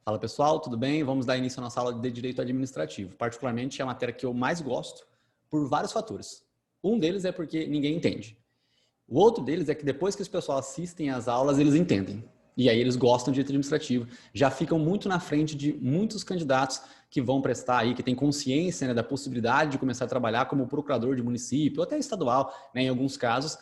Fala pessoal, tudo bem? Vamos dar início à nossa aula de Direito Administrativo. Particularmente é a matéria que eu mais gosto por vários fatores. Um deles é porque ninguém entende. O outro deles é que depois que os pessoal assistem às aulas, eles entendem. E aí eles gostam de direito administrativo. Já ficam muito na frente de muitos candidatos que vão prestar aí, que têm consciência, né, da possibilidade de começar a trabalhar como procurador de município, ou até estadual, né, em alguns casos,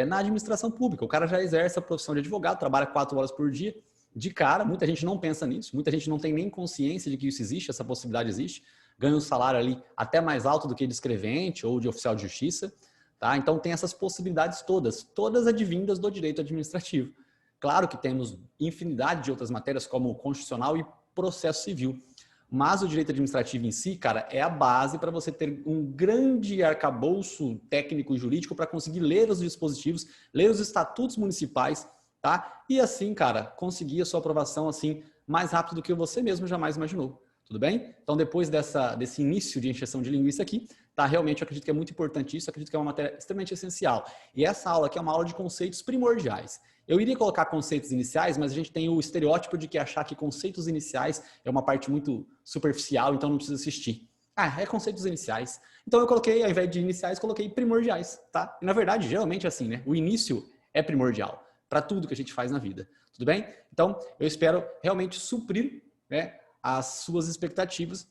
na administração pública. O cara já exerce a profissão de advogado, trabalha 4 horas por dia, de cara. Muita gente não pensa nisso, muita gente não tem nem consciência de que isso existe, essa possibilidade existe, ganha um salário ali até mais alto do que de escrevente ou de oficial de justiça, tá? Então tem essas possibilidades todas advindas do direito administrativo. Claro que temos infinidade de outras matérias como constitucional e processo civil, mas o direito administrativo em si, cara, é a base para você ter um grande arcabouço técnico e jurídico para conseguir ler os dispositivos, ler os estatutos municipais, tá? E assim, cara, conseguir a sua aprovação assim mais rápido do que você mesmo jamais imaginou. Tudo bem? Então, depois desse início de encheção de linguiça aqui, tá? Realmente eu acredito que é muito importante isso, acredito que é uma matéria extremamente essencial. E essa aula aqui é uma aula de conceitos primordiais. Eu iria colocar conceitos iniciais, mas a gente tem o estereótipo de que achar que conceitos iniciais é uma parte muito superficial, então não precisa assistir. Ah, é conceitos iniciais. Então eu coloquei, ao invés de iniciais, coloquei primordiais, tá? E na verdade, geralmente é assim, né? O início é primordial para tudo que a gente faz na vida. Tudo bem? Então, eu espero realmente suprir, né, as suas expectativas,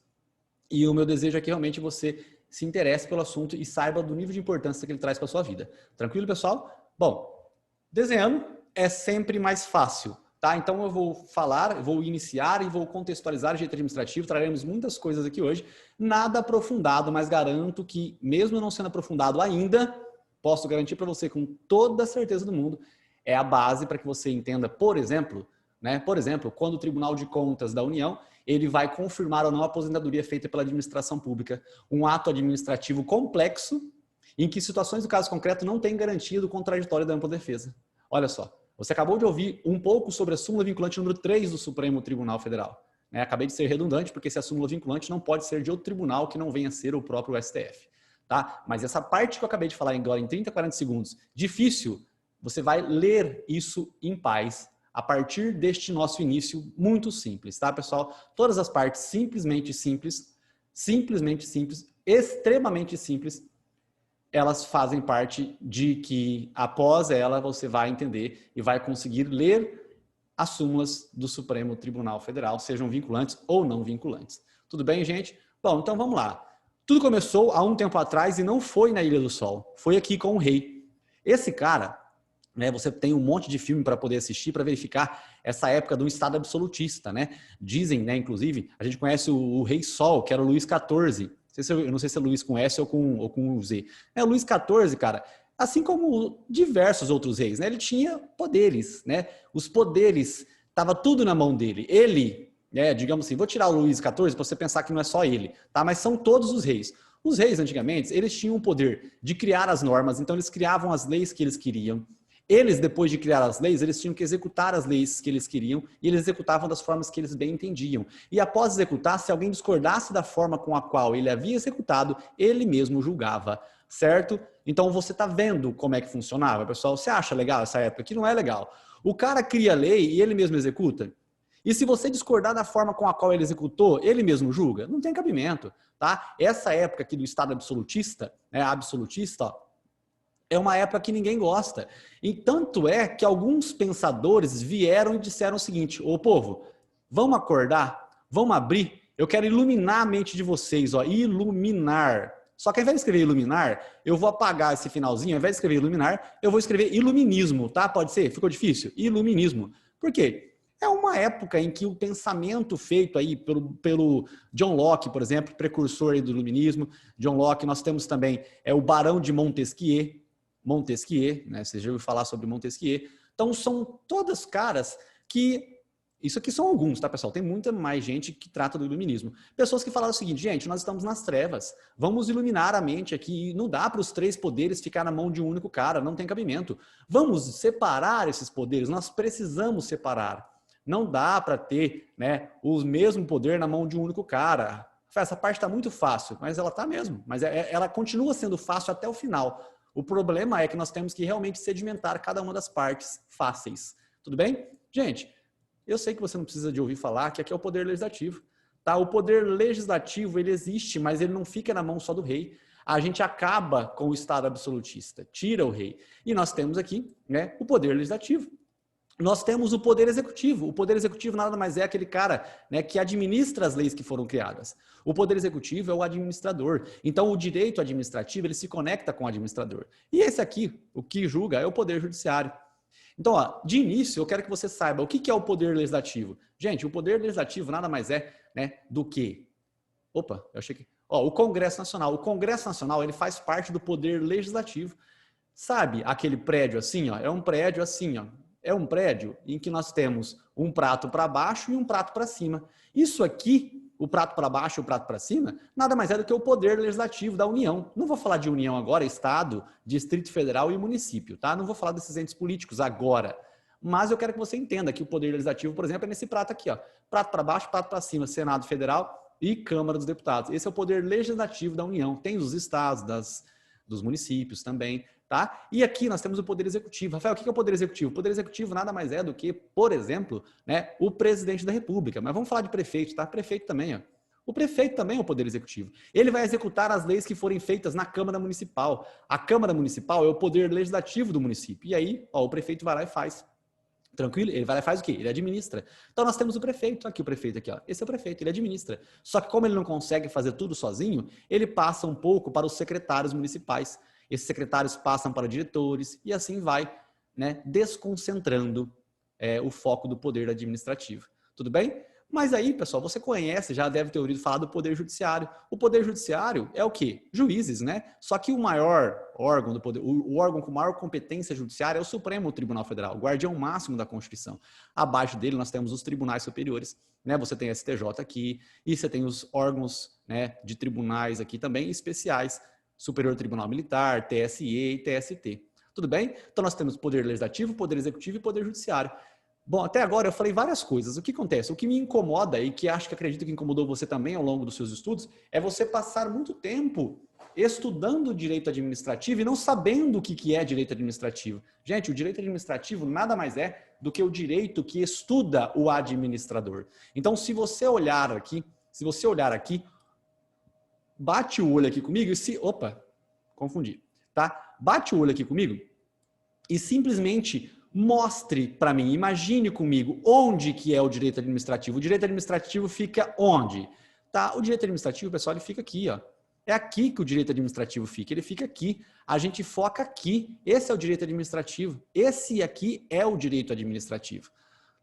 e o meu desejo é que realmente você se interesse pelo assunto e saiba do nível de importância que ele traz para a sua vida. Tranquilo, pessoal? Bom, desenhando é sempre mais fácil, tá? Então eu vou iniciar e vou contextualizar o direito administrativo, traremos muitas coisas aqui hoje, nada aprofundado, mas garanto que, mesmo não sendo aprofundado ainda, posso garantir para você com toda a certeza do mundo, é a base para que você entenda, por exemplo, quando o Tribunal de Contas da União, ele vai confirmar ou não a aposentadoria feita pela administração pública, um ato administrativo complexo, em que situações do caso concreto não tem garantia do contraditório da ampla defesa. Olha só, você acabou de ouvir um pouco sobre a súmula vinculante número 3 do Supremo Tribunal Federal. Né? Acabei de ser redundante, porque se a súmula vinculante não pode ser de outro tribunal que não venha a ser o próprio STF. Tá? Mas essa parte que eu acabei de falar agora em 30, 40 segundos, difícil, você vai ler isso em paz, a partir deste nosso início muito simples, tá, pessoal? Todas as partes simplesmente simples, extremamente simples, elas fazem parte de que, após ela, você vai entender e vai conseguir ler as súmulas do Supremo Tribunal Federal, sejam vinculantes ou não vinculantes. Tudo bem, gente? Bom, então vamos lá. Tudo começou há um tempo atrás e não foi na Ilha do Sol, foi aqui com o rei. Esse cara, né, você tem um monte de filme para poder assistir, para verificar essa época do Estado absolutista, né? Dizem, né, inclusive, a gente conhece o Rei Sol, que era o Luís XIV. Eu não sei se é Luís com S ou com Z. O Luís XIV, cara, assim como diversos outros reis, né? Ele tinha poderes, né? Os poderes, estava tudo na mão dele. Ele, né, digamos assim, vou tirar o Luís XIV para você pensar que não é só ele, tá? Mas são todos os reis. Os reis, antigamente, eles tinham o poder de criar as normas, então eles criavam as leis que eles queriam. Eles, depois de criar as leis, eles tinham que executar as leis que eles queriam e eles executavam das formas que eles bem entendiam. E após executar, se alguém discordasse da forma com a qual ele havia executado, ele mesmo julgava, certo? Então você está vendo como é que funcionava, pessoal? Você acha legal essa época? Que não é legal. O cara cria a lei e ele mesmo executa? E se você discordar da forma com a qual ele executou, ele mesmo julga? Não tem cabimento, tá? Essa época aqui do Estado absolutista, né, ó, é uma época que ninguém gosta. E tanto é que alguns pensadores vieram e disseram o seguinte: ô povo, vamos acordar, vamos abrir, eu quero iluminar a mente de vocês, ó, iluminar. Só que ao invés de escrever iluminar, eu vou apagar esse finalzinho, ao invés de escrever iluminar, eu vou escrever iluminismo, tá? Pode ser? Ficou difícil? Iluminismo. Por quê? É uma época em que o pensamento feito aí pelo John Locke, por exemplo, precursor aí do iluminismo, John Locke, nós temos também o Barão de Montesquieu, né? Você já ouviu falar sobre Montesquieu. Então, são todas caras que... Isso aqui são alguns, tá, pessoal? Tem muita mais gente que trata do iluminismo. Pessoas que falaram o seguinte: gente, nós estamos nas trevas, vamos iluminar a mente aqui. Não dá para os 3 poderes ficar na mão de um único cara, não tem cabimento. Vamos separar esses poderes, nós precisamos separar. Não dá para ter, né, o mesmo poder na mão de um único cara. Essa parte está muito fácil, mas ela está mesmo. Mas ela continua sendo fácil até o final. O problema é que nós temos que realmente sedimentar cada uma das partes fáceis. Tudo bem? Gente, Eu sei que você não precisa de ouvir falar que aqui é o poder legislativo. Tá? O poder legislativo, ele existe, mas ele não fica na mão só do rei. A gente acaba com o Estado absolutista, tira o rei. E nós temos aqui, né, o poder legislativo. Nós temos o poder executivo. O poder executivo nada mais é aquele cara, né, que administra as leis que foram criadas. O poder executivo é o administrador. Então, o direito administrativo, ele se conecta com o administrador. E esse aqui, o que julga, é o poder judiciário. Então, ó, de início, eu quero que você saiba o que é o poder legislativo. Gente, o poder legislativo nada mais é, né, do que... Opa, eu achei que... Ó, o Congresso Nacional. O Congresso Nacional, ele faz parte do poder legislativo. Sabe aquele prédio assim, ó? É um prédio assim, ó. É um prédio em que nós temos um prato para baixo e um prato para cima. Isso aqui, o prato para baixo e o prato para cima, nada mais é do que o poder legislativo da União. Não vou falar de União agora, Estado, Distrito Federal e município, tá? Não vou falar desses entes políticos agora. Mas eu quero que você entenda que o poder legislativo, por exemplo, é nesse prato aqui, ó. Prato para baixo, prato para cima, Senado Federal e Câmara dos Deputados. Esse é o poder legislativo da União. Tem os estados, dos municípios também. Tá? E aqui nós temos o poder executivo. Rafael, o que é o poder executivo? O poder executivo nada mais é do que, por exemplo, né, o presidente da República. Mas vamos falar de prefeito, tá? Prefeito também, ó. O prefeito também é o poder executivo. Ele vai executar as leis que forem feitas na Câmara Municipal. A Câmara Municipal é o poder legislativo do município. E aí, ó, o prefeito vai lá e faz. Tranquilo? Ele vai lá e faz o quê? Ele administra. Então nós temos o prefeito, aqui o prefeito aqui, ó. Esse é o prefeito, ele administra. Só que como ele não consegue fazer tudo sozinho, ele passa um pouco para os secretários municipais. Esses secretários passam para diretores e assim vai, né, desconcentrando o foco do poder administrativo. Tudo bem? Mas aí, pessoal, você conhece, já deve ter ouvido falar do Poder Judiciário. O Poder Judiciário é o quê? Juízes, né? Só que o maior órgão do poder, o órgão com maior competência judiciária é o Supremo Tribunal Federal, o guardião máximo da Constituição. Abaixo dele nós temos os tribunais superiores, né? Você tem a STJ aqui, e você tem os órgãos, né, de tribunais aqui também especiais, Superior Tribunal Militar, TSE e TST. Tudo bem? Então nós temos Poder Legislativo, Poder Executivo e Poder Judiciário. Bom, até agora eu falei várias coisas. O que acontece? O que me incomoda e que acho que acredito que incomodou você também ao longo dos seus estudos é você passar muito tempo estudando direito administrativo e não sabendo o que é direito administrativo. Gente, o direito administrativo nada mais é do que o direito que estuda o administrador. Então, se você olhar aqui, bate o olho aqui comigo e se... Opa, confundi, tá? Bate o olho aqui comigo e simplesmente... mostre para mim, imagine comigo onde que é o direito administrativo. O direito administrativo fica onde? Tá? O direito administrativo, pessoal, ele fica aqui, ó. É aqui que o direito administrativo fica, ele fica aqui. A gente foca aqui. Esse é o direito administrativo. Esse aqui é o direito administrativo,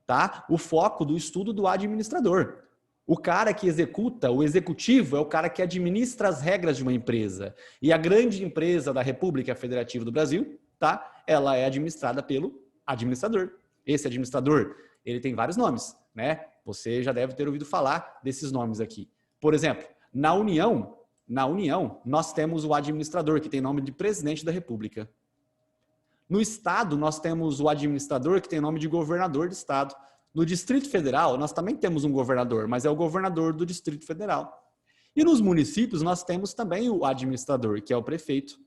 tá? O foco do estudo do administrador. O cara que executa, o executivo, é o cara que administra as regras de uma empresa. E a grande empresa da República Federativa do Brasil, tá? Ela é administrada pelo administrador. Esse administrador, ele tem vários nomes, né? Você já deve ter ouvido falar desses nomes aqui. Por exemplo, na União, nós temos o administrador, que tem nome de presidente da República. No Estado, nós temos o administrador, que tem nome de governador do Estado. No Distrito Federal, nós também temos um governador, mas é o governador do Distrito Federal. E nos municípios, nós temos também o administrador, que é o prefeito,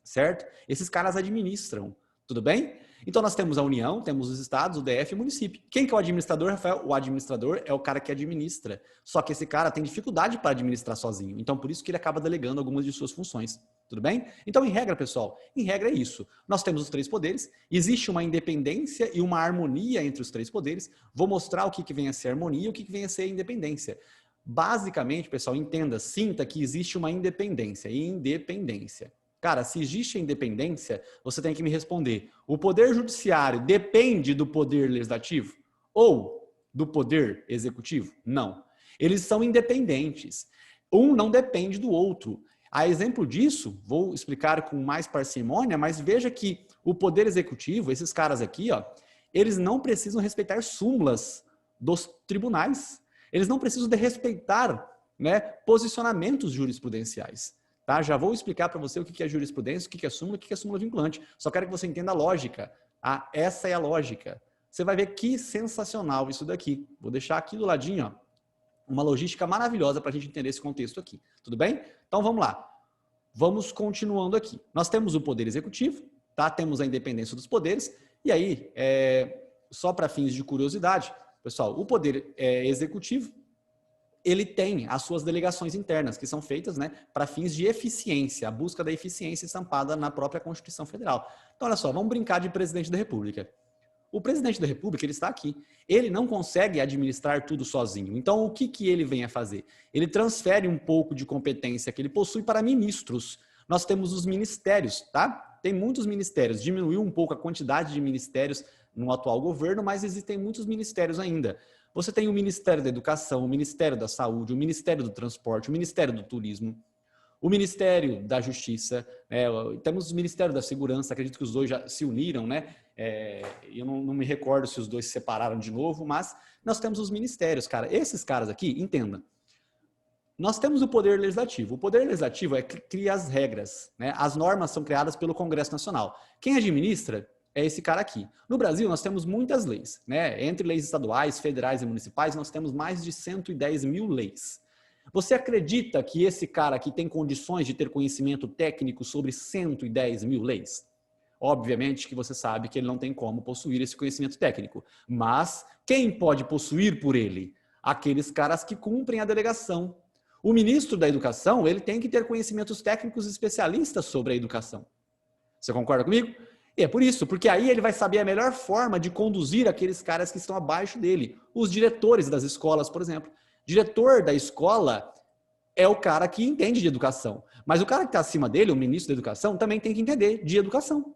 certo? Esses caras administram, tudo bem? Então, nós temos a União, temos os estados, o DF e o município. Quem que é o administrador, Rafael? O administrador é o cara que administra. Só que esse cara tem dificuldade para administrar sozinho. Então, por isso que ele acaba delegando algumas de suas funções. Tudo bem? Então, em regra, pessoal, em regra é isso. Nós temos os três poderes, existe uma independência e uma harmonia entre os três poderes. Vou mostrar o que vem a ser harmonia e o que vem a ser independência. Basicamente, pessoal, entenda, sinta que existe uma independência e independência. Cara, se existe a independência, você tem que me responder. O poder judiciário depende do poder legislativo? Ou do poder executivo? Não. Eles são independentes. Um não depende do outro. A exemplo disso, vou explicar com mais parcimônia, mas veja que o poder executivo, esses caras aqui, ó, eles não precisam respeitar súmulas dos tribunais. Eles não precisam de respeitar, né, posicionamentos jurisprudenciais. Tá? Já vou explicar para você o que é jurisprudência, o que é súmula, o que é súmula vinculante. Só quero que você entenda a lógica. Ah, essa é a lógica. Você vai ver que sensacional isso daqui. Vou deixar aqui do ladinho, ó, uma logística maravilhosa para a gente entender esse contexto aqui. Tudo bem? Então vamos lá. Vamos continuando aqui. Nós temos o poder executivo, tá? Temos a independência dos poderes. E aí, só para fins de curiosidade, pessoal, o poder executivo, ele tem as suas delegações internas, que são feitas, né, para fins de eficiência, a busca da eficiência estampada na própria Constituição Federal. Então, olha só, vamos brincar de presidente da República. O presidente da República, ele está aqui. Ele não consegue administrar tudo sozinho. Então, o que ele vem a fazer? Ele transfere um pouco de competência que ele possui para ministros. Nós temos os ministérios, tá? Tem muitos ministérios. Diminuiu um pouco a quantidade de ministérios no atual governo, mas existem muitos ministérios ainda. Você tem o Ministério da Educação, o Ministério da Saúde, o Ministério do Transporte, o Ministério do Turismo, o Ministério da Justiça, temos o Ministério da Segurança, acredito que os dois já se uniram, né? Eu não me recordo se os dois se separaram de novo, mas nós temos os ministérios, cara. Esses caras aqui, entenda, nós temos o Poder Legislativo. O Poder Legislativo cria as regras, né? As normas são criadas pelo Congresso Nacional. Quem administra é esse cara aqui. No Brasil, nós temos muitas leis, né? Entre leis estaduais, federais e municipais, nós temos mais de 110 mil leis. Você acredita que esse cara aqui tem condições de ter conhecimento técnico sobre 110 mil leis? Obviamente que você sabe que ele não tem como possuir esse conhecimento técnico. Mas quem pode possuir por ele? Aqueles caras que cumprem a delegação. O ministro da Educação, ele tem que ter conhecimentos técnicos especialistas sobre a educação. Você concorda comigo? E é por isso, porque aí ele vai saber a melhor forma de conduzir aqueles caras que estão abaixo dele. Os diretores das escolas, por exemplo. Diretor da escola é o cara que entende de educação. Mas o cara que está acima dele, o ministro da Educação, também tem que entender de educação.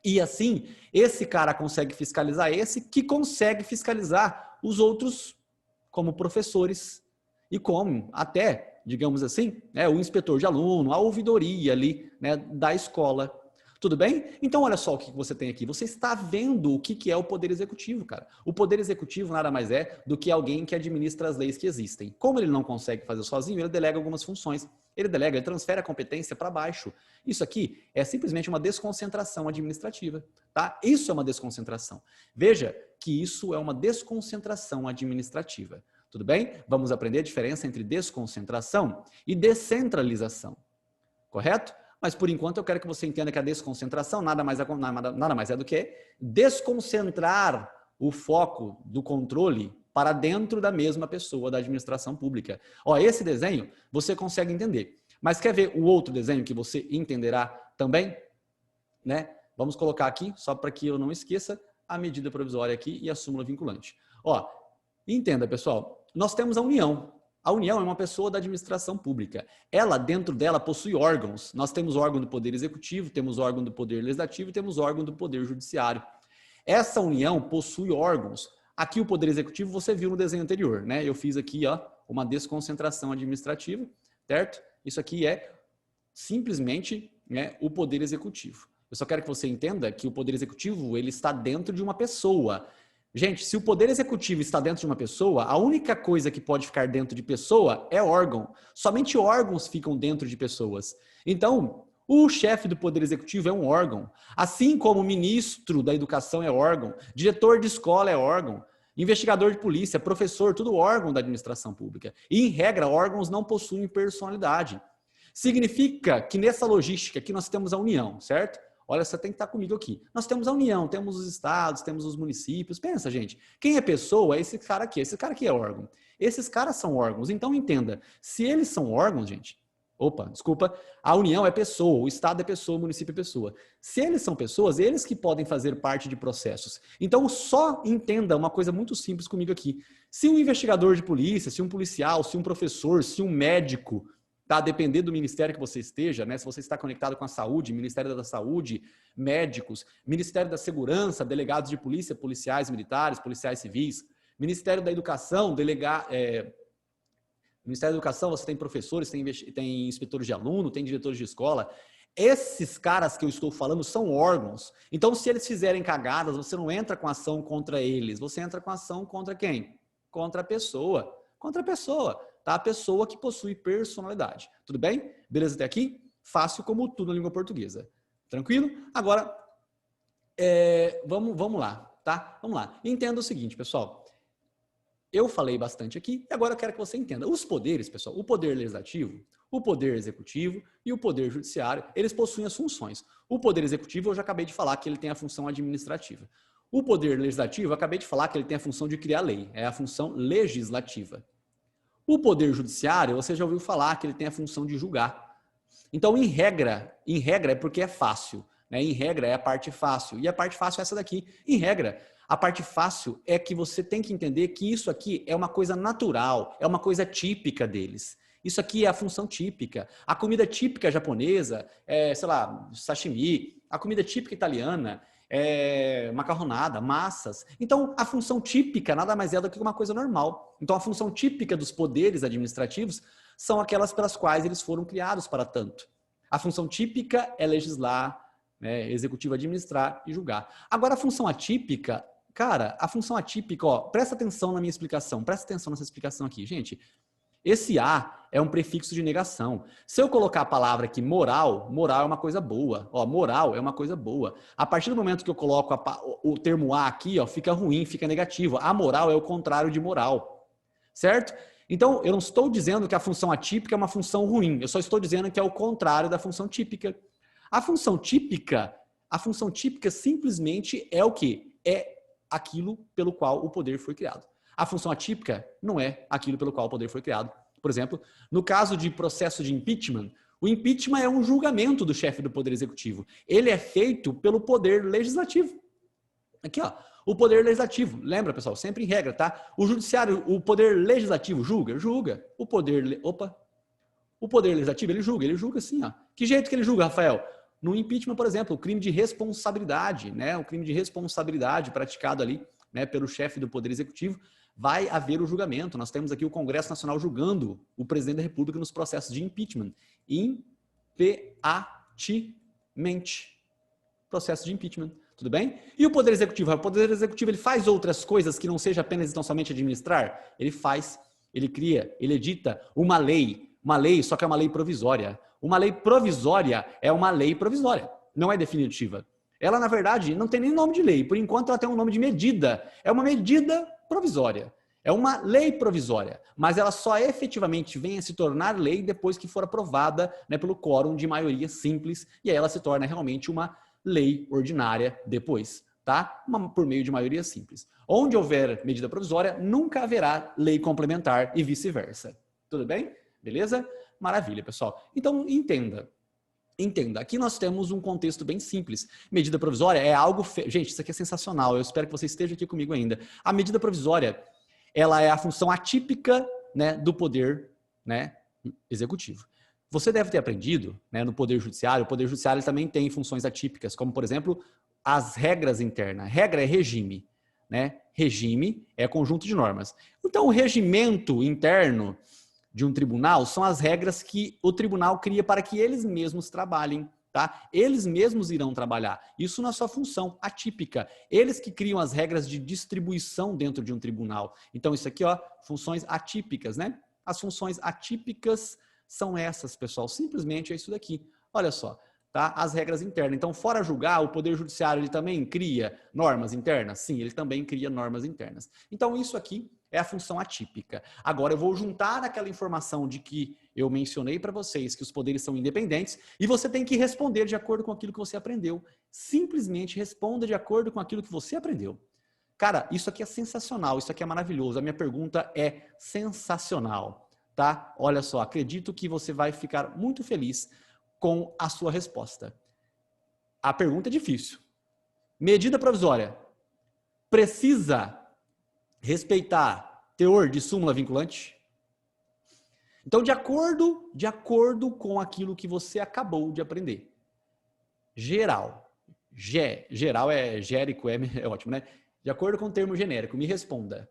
E assim, esse cara consegue fiscalizar esse que consegue fiscalizar os outros como professores e como até, digamos assim, o inspetor de aluno, a ouvidoria ali, né, da escola. Tudo bem? Então, olha só o que você tem aqui. Você está vendo o que é o Poder Executivo, cara. O Poder Executivo nada mais é do que alguém que administra as leis que existem. Como ele não consegue fazer sozinho, ele delega algumas funções. Ele transfere a competência para baixo. Isso aqui é simplesmente uma desconcentração administrativa, tá? Isso é uma desconcentração. Veja que isso é uma desconcentração administrativa. Tudo bem? Vamos aprender a diferença entre desconcentração e descentralização. Correto? Mas, por enquanto, eu quero que você entenda que a desconcentração nada mais é do que desconcentrar o foco do controle para dentro da mesma pessoa da administração pública. Ó, esse desenho você consegue entender. Mas quer ver o outro desenho que você entenderá também? Né? Vamos colocar aqui, só para que eu não esqueça, a medida provisória aqui e a súmula vinculante. Ó, entenda, pessoal, nós temos a União. A União é uma pessoa da administração pública. Ela, dentro dela, possui órgãos. Nós temos órgão do Poder Executivo, temos órgão do Poder Legislativo e temos órgão do Poder Judiciário. Essa União possui órgãos. Aqui o Poder Executivo você viu no desenho anterior, né? Eu fiz aqui, ó, uma desconcentração administrativa, certo? Isso aqui é simplesmente, né, o Poder Executivo. Eu só quero que você entenda que o Poder Executivo ele está dentro de uma pessoa. Gente, se o Poder Executivo está dentro de uma pessoa, a única coisa que pode ficar dentro de pessoa é órgão. Somente órgãos ficam dentro de pessoas. Então, o chefe do Poder Executivo é um órgão. Assim como o ministro da Educação é órgão, diretor de escola é órgão, investigador de polícia, professor, tudo órgão da administração pública. E, em regra, órgãos não possuem personalidade. Significa que nessa logística aqui nós temos a União, certo? Olha, você tem que estar comigo aqui. Nós temos a União, temos os estados, temos os municípios. Pensa, gente, quem é pessoa é esse cara aqui. Esse cara aqui é órgão. Esses caras são órgãos. Então, entenda, se eles são órgãos, gente, a União é pessoa, o estado é pessoa, o município é pessoa. Se eles são pessoas, eles que podem fazer parte de processos. Então, só entenda uma coisa muito simples comigo aqui. Se um investigador de polícia, se um policial, se um professor, se um médico, tá? Depender do ministério que você esteja, né? Se você está conectado com a saúde, Ministério da Saúde, médicos, Ministério da Segurança, delegados de polícia, policiais militares, policiais civis, Ministério da Educação, Ministério da Educação, você tem professores, tem inspetores de aluno, tem diretores de escola. Esses caras que eu estou falando são órgãos. Então, se eles fizerem cagadas, você não entra com ação contra eles, você entra com ação contra quem? Contra a pessoa. Contra a pessoa. Tá? A pessoa que possui personalidade. Tudo bem? Beleza até aqui? Fácil como tudo na língua portuguesa. Tranquilo? Agora, vamos lá, tá? Vamos lá. Entenda o seguinte, pessoal. Eu falei bastante aqui e agora eu quero que você entenda. Os poderes, pessoal, o Poder Legislativo, o Poder Executivo e o Poder Judiciário, eles possuem as funções. O Poder Executivo, eu já acabei de falar que ele tem a função administrativa. O poder legislativo, eu acabei de falar que ele tem a função de criar lei, é a função legislativa. O poder judiciário, você já ouviu falar que ele tem a função de julgar. Então, em regra é porque é fácil, né? Em regra é a parte fácil, e a parte fácil é essa daqui. Em regra, a parte fácil é que você tem que entender que isso aqui é uma coisa natural, é uma coisa típica deles. Isso aqui é a função típica. A comida típica japonesa é, sei lá, sashimi. A comida típica italiana é macarronada, massas. Então, a função típica nada mais é do que uma coisa normal. Então, a função típica dos poderes administrativos são aquelas pelas quais eles foram criados para tanto. A função típica é legislar, né, executivo administrar e julgar. Agora, a função atípica, cara, a função atípica, ó, presta atenção na minha explicação, presta atenção nessa explicação aqui, gente. Esse A é um prefixo de negação. Se eu colocar a palavra aqui moral, moral é uma coisa boa. Ó, moral é uma coisa boa. A partir do momento que eu coloco o termo A aqui, ó, fica ruim, fica negativo. Amoral é o contrário de moral. Certo? Então, eu não estou dizendo que a função atípica é uma função ruim. Eu só estou dizendo que é o contrário da função típica. A função típica simplesmente é o quê? É aquilo pelo qual o poder foi criado. A função atípica não é aquilo pelo qual o poder foi criado. Por exemplo, no caso de processo de impeachment, o impeachment é um julgamento do chefe do Poder Executivo. Ele é feito pelo Poder Legislativo. Aqui, ó, o Poder Legislativo. Lembra, pessoal? Sempre em regra, tá? O Judiciário, o Poder Legislativo julga? Julga. O Poder Legislativo, ele julga assim, ó. Que jeito que ele julga, Rafael? No impeachment, por exemplo, o crime de responsabilidade, né? O crime de responsabilidade praticado ali, né, pelo chefe do Poder Executivo, vai haver o julgamento. Nós temos aqui o Congresso Nacional julgando o presidente da República nos processos de impeachment. Processo de impeachment. Tudo bem? E o Poder Executivo? O Poder Executivo ele faz outras coisas que não seja apenas e tão somente administrar? Ele faz, ele cria, ele edita uma lei, só que é uma lei provisória. Uma lei provisória é uma lei provisória, não é definitiva. Ela, na verdade, não tem nem nome de lei. Por enquanto, ela tem um nome de medida. É uma medida provisória. É uma lei provisória. Mas ela só efetivamente vem a se tornar lei depois que for aprovada, né, pelo quórum de maioria simples. E aí ela se torna realmente uma lei ordinária depois, tá? Por meio de maioria simples. Onde houver medida provisória, nunca haverá lei complementar e vice-versa. Tudo bem? Beleza? Maravilha, pessoal. Então, entenda. Aqui nós temos um contexto bem simples. Medida provisória é algo... Gente, isso aqui é sensacional. Eu espero que você esteja aqui comigo ainda. A medida provisória, ela é a função atípica, né, do poder, né, executivo. Você deve ter aprendido, né, no Poder Judiciário. O Poder Judiciário também tem funções atípicas, como, por exemplo, as regras internas. Regra é regime, né? Regime é conjunto de normas. Então, o regimento interno de um tribunal são as regras que o tribunal cria para que eles mesmos trabalhem, tá? Eles mesmos irão trabalhar. Isso na sua função atípica. Eles que criam as regras de distribuição dentro de um tribunal. Então, isso aqui, ó, funções atípicas, né? As funções atípicas são essas, pessoal. Simplesmente é isso daqui. Olha só, tá? As regras internas. Então, fora julgar, o Poder Judiciário, ele também cria normas internas? Sim, ele também cria normas internas. Então, isso aqui é a função atípica. Agora, eu vou juntar aquela informação de que eu mencionei para vocês, que os poderes são independentes, e você tem que responder de acordo com aquilo que você aprendeu. Simplesmente responda de acordo com aquilo que você aprendeu. Cara, isso aqui é sensacional, isso aqui é maravilhoso. A minha pergunta é sensacional, tá? Olha só, acredito que você vai ficar muito feliz com a sua resposta. A pergunta é difícil. Medida provisória. Precisa respeitar teor de súmula vinculante? Então, de acordo com aquilo que você acabou de aprender. Geral. Geral é gérico, é ótimo, né? De acordo com o termo genérico, me responda.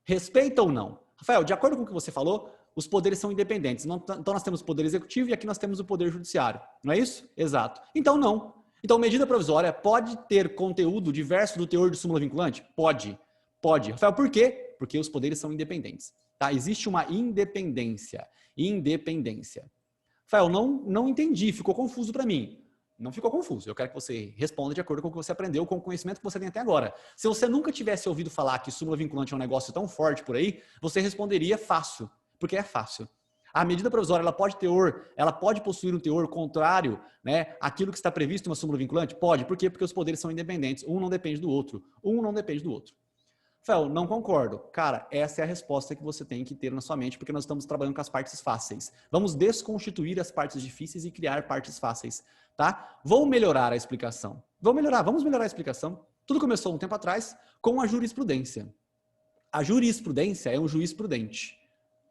Respeita ou não? Rafael, de acordo com o que você falou, os poderes são independentes. Então, nós temos o poder executivo e aqui nós temos o poder judiciário. Não é isso? Exato. Então, não. Então, medida provisória pode ter conteúdo diverso do teor de súmula vinculante? Pode. Pode. Rafael, por quê? Porque os poderes são independentes. Tá? Existe uma independência. Rafael, não entendi, ficou confuso para mim. Não ficou confuso. Eu quero que você responda de acordo com o que você aprendeu, com o conhecimento que você tem até agora. Se você nunca tivesse ouvido falar que súmula vinculante é um negócio tão forte por aí, você responderia fácil, porque é fácil. A medida provisória ela pode possuir um teor contrário, né, àquilo que está previsto em uma súmula vinculante? Pode. Por quê? Porque os poderes são independentes. Um não depende do outro. Um não depende do outro. Fel, não concordo. Cara, essa é a resposta que você tem que ter na sua mente, porque nós estamos trabalhando com as partes fáceis. Vamos desconstituir as partes difíceis e criar partes fáceis, tá? Vou melhorar a explicação. Vamos melhorar a explicação. Tudo começou um tempo atrás com a jurisprudência. A jurisprudência é um juiz prudente,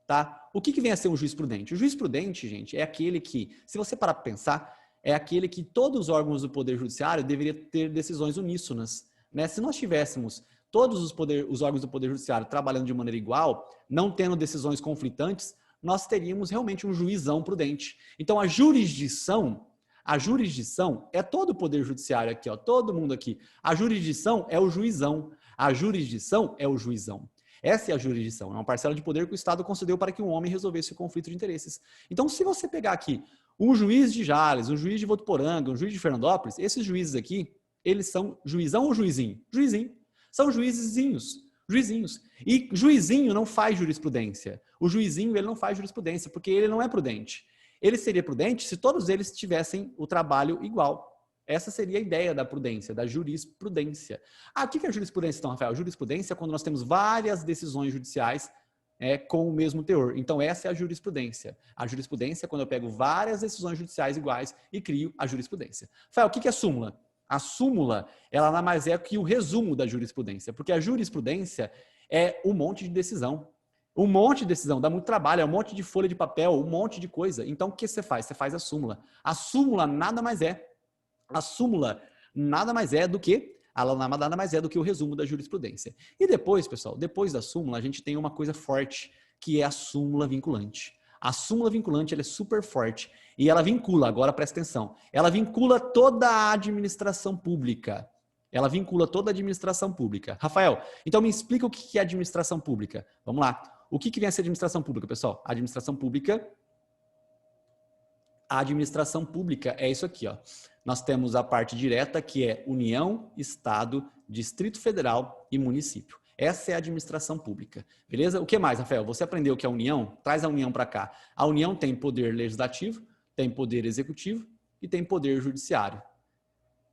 tá? O que vem a ser um juiz prudente? O juiz prudente, gente, é aquele que, se você parar para pensar, é aquele que todos os órgãos do Poder Judiciário deveriam ter decisões uníssonas, né? Se nós tivéssemos todos os órgãos do Poder Judiciário trabalhando de maneira igual, não tendo decisões conflitantes, nós teríamos realmente um juizão prudente. Então, a jurisdição é todo o Poder Judiciário aqui, ó, todo mundo aqui. A jurisdição é o juizão. A jurisdição é o juizão. Essa é a jurisdição, é uma parcela de poder que o Estado concedeu para que um homem resolvesse o conflito de interesses. Então, se você pegar aqui um juiz de Jales, um juiz de Votuporanga, um juiz de Fernandópolis, esses juízes aqui, eles são juizão ou juizinho? Juizinho. São juizinhos. E juizinho não faz jurisprudência. O juizinho, ele não faz jurisprudência, porque ele não é prudente. Ele seria prudente se todos eles tivessem o trabalho igual. Essa seria a ideia da prudência, da jurisprudência. O que é a jurisprudência, então, Rafael? Jurisprudência é quando nós temos várias decisões judiciais com o mesmo teor. Então, essa é a jurisprudência. A jurisprudência é quando eu pego várias decisões judiciais iguais e crio a jurisprudência. Rafael, o que é súmula? A súmula, ela nada mais é que o resumo da jurisprudência, porque a jurisprudência é um monte de decisão. Um monte de decisão, dá muito trabalho, é um monte de folha de papel, um monte de coisa. Então, o que você faz? Você faz a súmula. A súmula nada mais é do que o resumo da jurisprudência. E depois, pessoal, depois da súmula, a gente tem uma coisa forte, que é a súmula vinculante. A súmula vinculante, ela é super forte e ela vincula, agora presta atenção, ela vincula toda a administração pública. Rafael, então me explica o que é administração pública. Vamos lá. O que vem a ser administração pública, pessoal? A administração pública é isso aqui, ó. Nós temos a parte direta, que é União, Estado, Distrito Federal e município. Essa é a administração pública, beleza? O que mais, Rafael? Você aprendeu o que é a União? Traz a União para cá. A União tem poder legislativo, tem poder executivo e tem poder judiciário,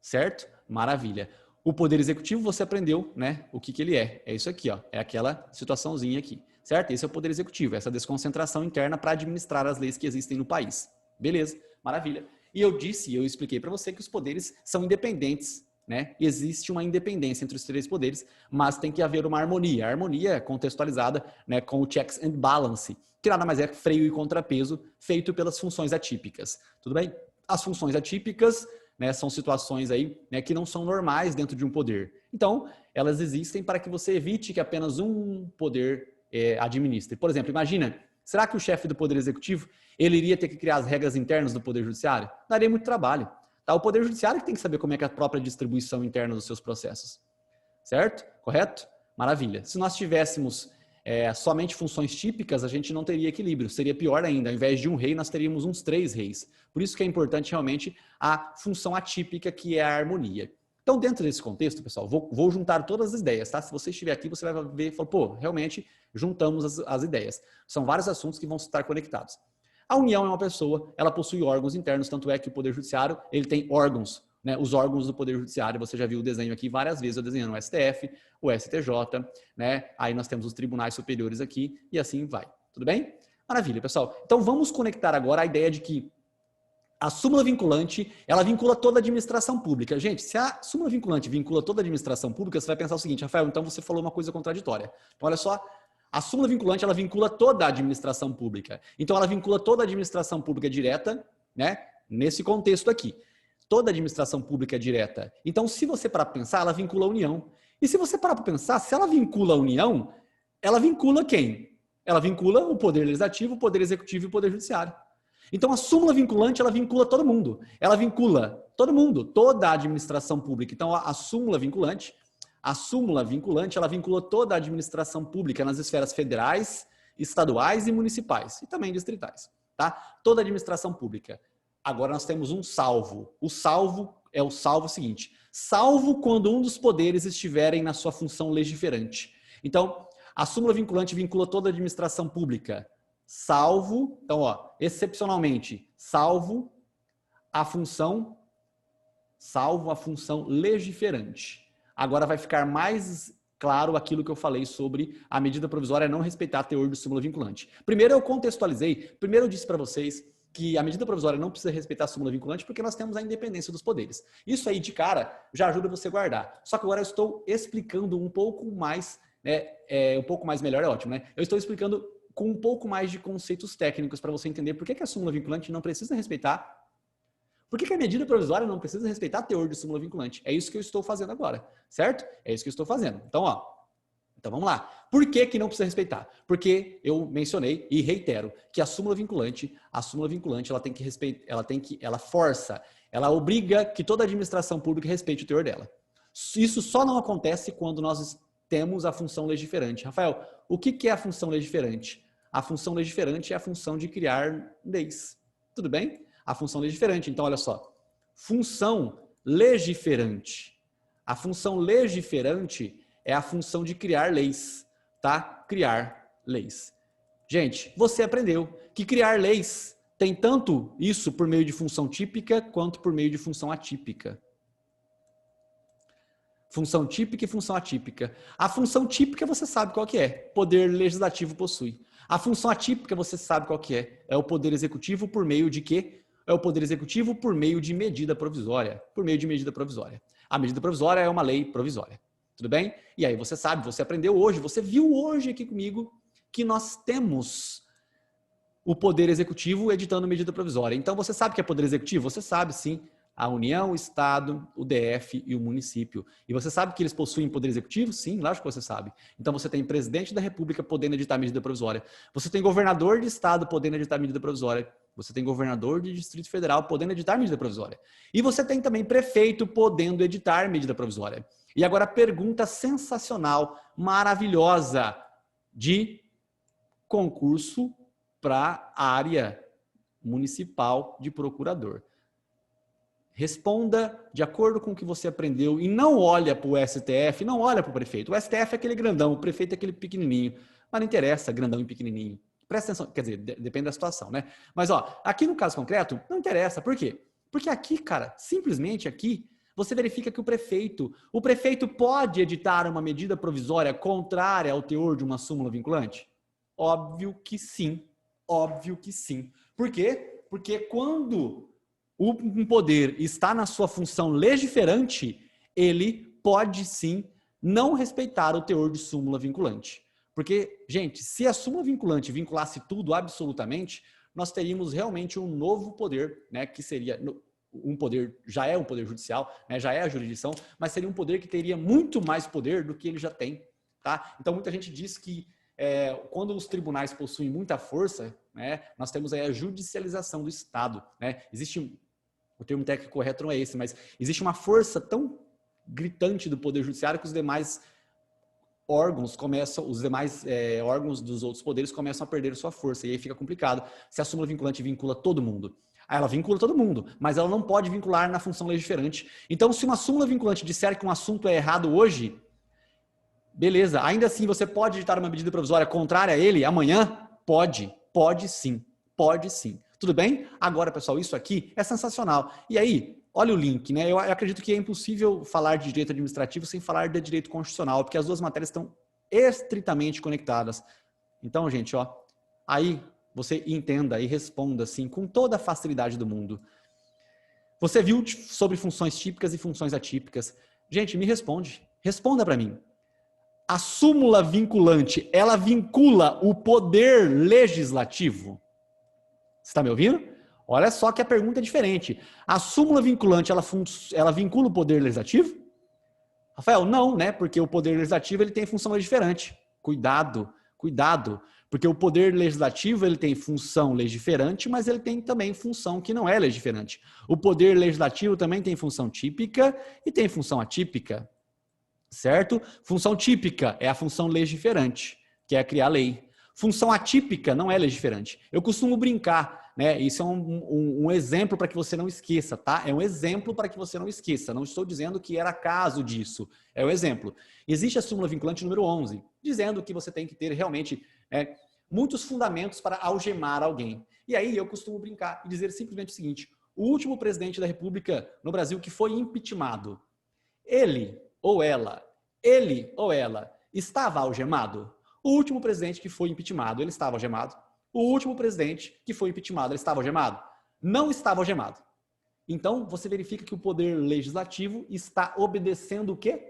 certo? Maravilha. O poder executivo você aprendeu, né? O que ele é? É isso aqui, ó. É aquela situaçãozinha aqui, certo? Esse é o poder executivo, essa desconcentração interna para administrar as leis que existem no país. Beleza, maravilha. E eu expliquei para você que os poderes são independentes, né? Existe uma independência entre os três poderes, mas tem que haver uma harmonia. A harmonia é contextualizada, né, com o checks and balance, que nada mais é freio e contrapeso feito pelas funções atípicas. Tudo bem? As funções atípicas, né, são situações aí, né, que não são normais dentro de um poder. Então, elas existem para que você evite que apenas um poder administre. Por exemplo, imagina, será que o chefe do Poder Executivo ele iria ter que criar as regras internas do Poder Judiciário? Daria muito trabalho. Tá? O Poder Judiciário que tem que saber como é que é a própria distribuição interna dos seus processos. Certo? Correto? Maravilha. Se nós tivéssemos somente funções típicas, a gente não teria equilíbrio. Seria pior ainda. Ao invés de um rei, nós teríamos uns 3 reis. Por isso que é importante realmente a função atípica, que é a harmonia. Então, dentro desse contexto, pessoal, vou juntar todas as ideias, tá? Se você estiver aqui, você vai ver e falar, pô, realmente juntamos as ideias. São vários assuntos que vão estar conectados. A União é uma pessoa, ela possui órgãos internos, tanto é que o Poder Judiciário, ele tem órgãos, né? Os órgãos do Poder Judiciário, você já viu o desenho aqui várias vezes, eu desenhando o STF, o STJ, né? Aí nós temos os tribunais superiores aqui e assim vai. Tudo bem? Maravilha, pessoal. Então vamos conectar agora a ideia de que a súmula vinculante, ela vincula toda a administração pública. Gente, se a súmula vinculante vincula toda a administração pública, você vai pensar o seguinte, Rafael, então você falou uma coisa contraditória. Então, olha só, a súmula vinculante, ela vincula toda a administração pública. Então, ela vincula toda a administração pública direta, né? Nesse contexto aqui. Toda a administração pública direta. Então, se você parar para pensar, ela vincula a União. E se você parar para pensar, se ela vincula a União, ela vincula quem? Ela vincula o Poder Legislativo, o Poder Executivo e o Poder Judiciário. Então, a súmula vinculante, ela vincula todo mundo. Ela vincula todo mundo, toda a administração pública. Então, a súmula vinculante, ela vincula toda a administração pública nas esferas federais, estaduais e municipais. E também distritais, tá? Toda a administração pública. Agora, nós temos um salvo. O salvo é o salvo seguinte. Salvo quando um dos poderes estiverem na sua função legiferante. Então, a súmula vinculante vincula toda a administração pública. salvo, então, ó, excepcionalmente, salvo a função legiferante. Agora vai ficar mais claro aquilo que eu falei sobre a medida provisória não respeitar teor de súmula vinculante. Primeiro eu contextualizei, primeiro eu disse para vocês que a medida provisória não precisa respeitar a súmula vinculante porque nós temos a independência dos poderes. Isso aí, de cara, já ajuda você a guardar. Só que agora eu estou explicando um pouco mais, né, um pouco mais melhor é ótimo, né? Eu estou explicando com um pouco mais de conceitos técnicos para você entender por que a súmula vinculante não precisa respeitar. Por que a medida provisória não precisa respeitar a teor de súmula vinculante? É isso que eu estou fazendo agora, certo? É isso que eu estou fazendo. Então, ó, então vamos lá. Por que não precisa respeitar? Porque eu mencionei e reitero que a súmula vinculante ela tem que respeitar, ela força, ela obriga que toda administração pública respeite o teor dela. Isso só não acontece quando nós temos a função legiferante. Rafael, o que é a função legiferante? A função legiferante é a função de criar leis. Tudo bem? A função legiferante. Então, olha só. Função legiferante. A função legiferante é a função de criar leis, tá? Criar leis. Gente, você aprendeu que criar leis tem tanto isso por meio de função típica quanto por meio de função atípica. Função típica e função atípica. A função típica você sabe qual que é. Poder legislativo possui. A função atípica você sabe qual que é. É o poder executivo por meio de quê? É o poder executivo por meio de medida provisória. Por meio de medida provisória. A medida provisória é uma lei provisória. Tudo bem? E aí você sabe, você aprendeu hoje, você viu hoje aqui comigo que nós temos o poder executivo editando medida provisória. Então você sabe que é poder executivo? Você sabe sim. A União, o Estado, o DF e o município. E você sabe que eles possuem poder executivo? Sim, lógico que você sabe. Então você tem presidente da República podendo editar medida provisória. Você tem governador de estado podendo editar medida provisória. Você tem governador de Distrito Federal podendo editar medida provisória. E você tem também prefeito podendo editar medida provisória. E agora a pergunta sensacional, maravilhosa, de concurso para a área municipal de procurador. Responda de acordo com o que você aprendeu e não olha para o STF, não olha para o prefeito. O STF é aquele grandão, o prefeito é aquele pequenininho. Mas não interessa, grandão e pequenininho. Presta atenção, quer dizer, depende da situação, né? Mas, ó, aqui no caso concreto, não interessa. Por quê? Porque aqui, cara, simplesmente aqui, você verifica que o prefeito pode editar uma medida provisória contrária ao teor de uma súmula vinculante? Óbvio que sim. Óbvio que sim. Por quê? Porque quando um poder está na sua função legiferante, ele pode sim não respeitar o teor de súmula vinculante. Porque, gente, se a súmula vinculante vinculasse tudo absolutamente, nós teríamos realmente um novo poder, né, que seria um poder, já é um poder judicial, né, já é a jurisdição, mas seria um poder que teria muito mais poder do que ele já tem. Tá? Então, muita gente diz que quando os tribunais possuem muita força, né, nós temos aí a judicialização do Estado. Né? Existe, o termo técnico correto não é esse, mas existe uma força tão gritante do Poder Judiciário que os demais órgãos órgãos dos outros poderes começam a perder sua força. E aí fica complicado. Se a súmula vinculante vincula todo mundo, ela vincula todo mundo, mas ela não pode vincular na função legiferante. Então, se uma súmula vinculante disser que um assunto é errado hoje, beleza, ainda assim você pode editar uma medida provisória contrária a ele amanhã? Pode sim. Tudo bem? Agora, pessoal, isso aqui é sensacional. E aí, olha o link, né? Eu acredito que é impossível falar de direito administrativo sem falar de direito constitucional, porque as duas matérias estão estritamente conectadas. Então, gente, ó, aí você entenda e responda assim com toda a facilidade do mundo. Você viu sobre funções típicas e funções atípicas. Gente, me responda para mim. A súmula vinculante, ela vincula o poder legislativo? Você está me ouvindo? Olha só que a pergunta é diferente. A súmula vinculante, ela vincula o poder legislativo? Rafael, não, né? Porque o poder legislativo ele tem função legiferante. Cuidado. Porque o poder legislativo ele tem função legiferante, mas ele tem também função que não é legiferante. O poder legislativo também tem função típica e tem função atípica. Certo? Função típica é a função legiferante, que é criar lei. Função atípica não é legiferante. Eu costumo brincar, né? Isso é um exemplo para que você não esqueça, tá? É um exemplo para que você não esqueça. Não estou dizendo que era caso disso. É um exemplo. Existe a súmula vinculante número 11, dizendo que você tem que ter realmente muitos fundamentos para algemar alguém. E aí eu costumo brincar e dizer simplesmente o seguinte: o último presidente da República no Brasil que foi impeachmentado, ele ou ela estava algemado? O último presidente que foi impeachmentado, ele estava algemado? O último presidente que foi impeachmentado, ele estava algemado? Não estava algemado. Então, você verifica que o poder legislativo está obedecendo o quê?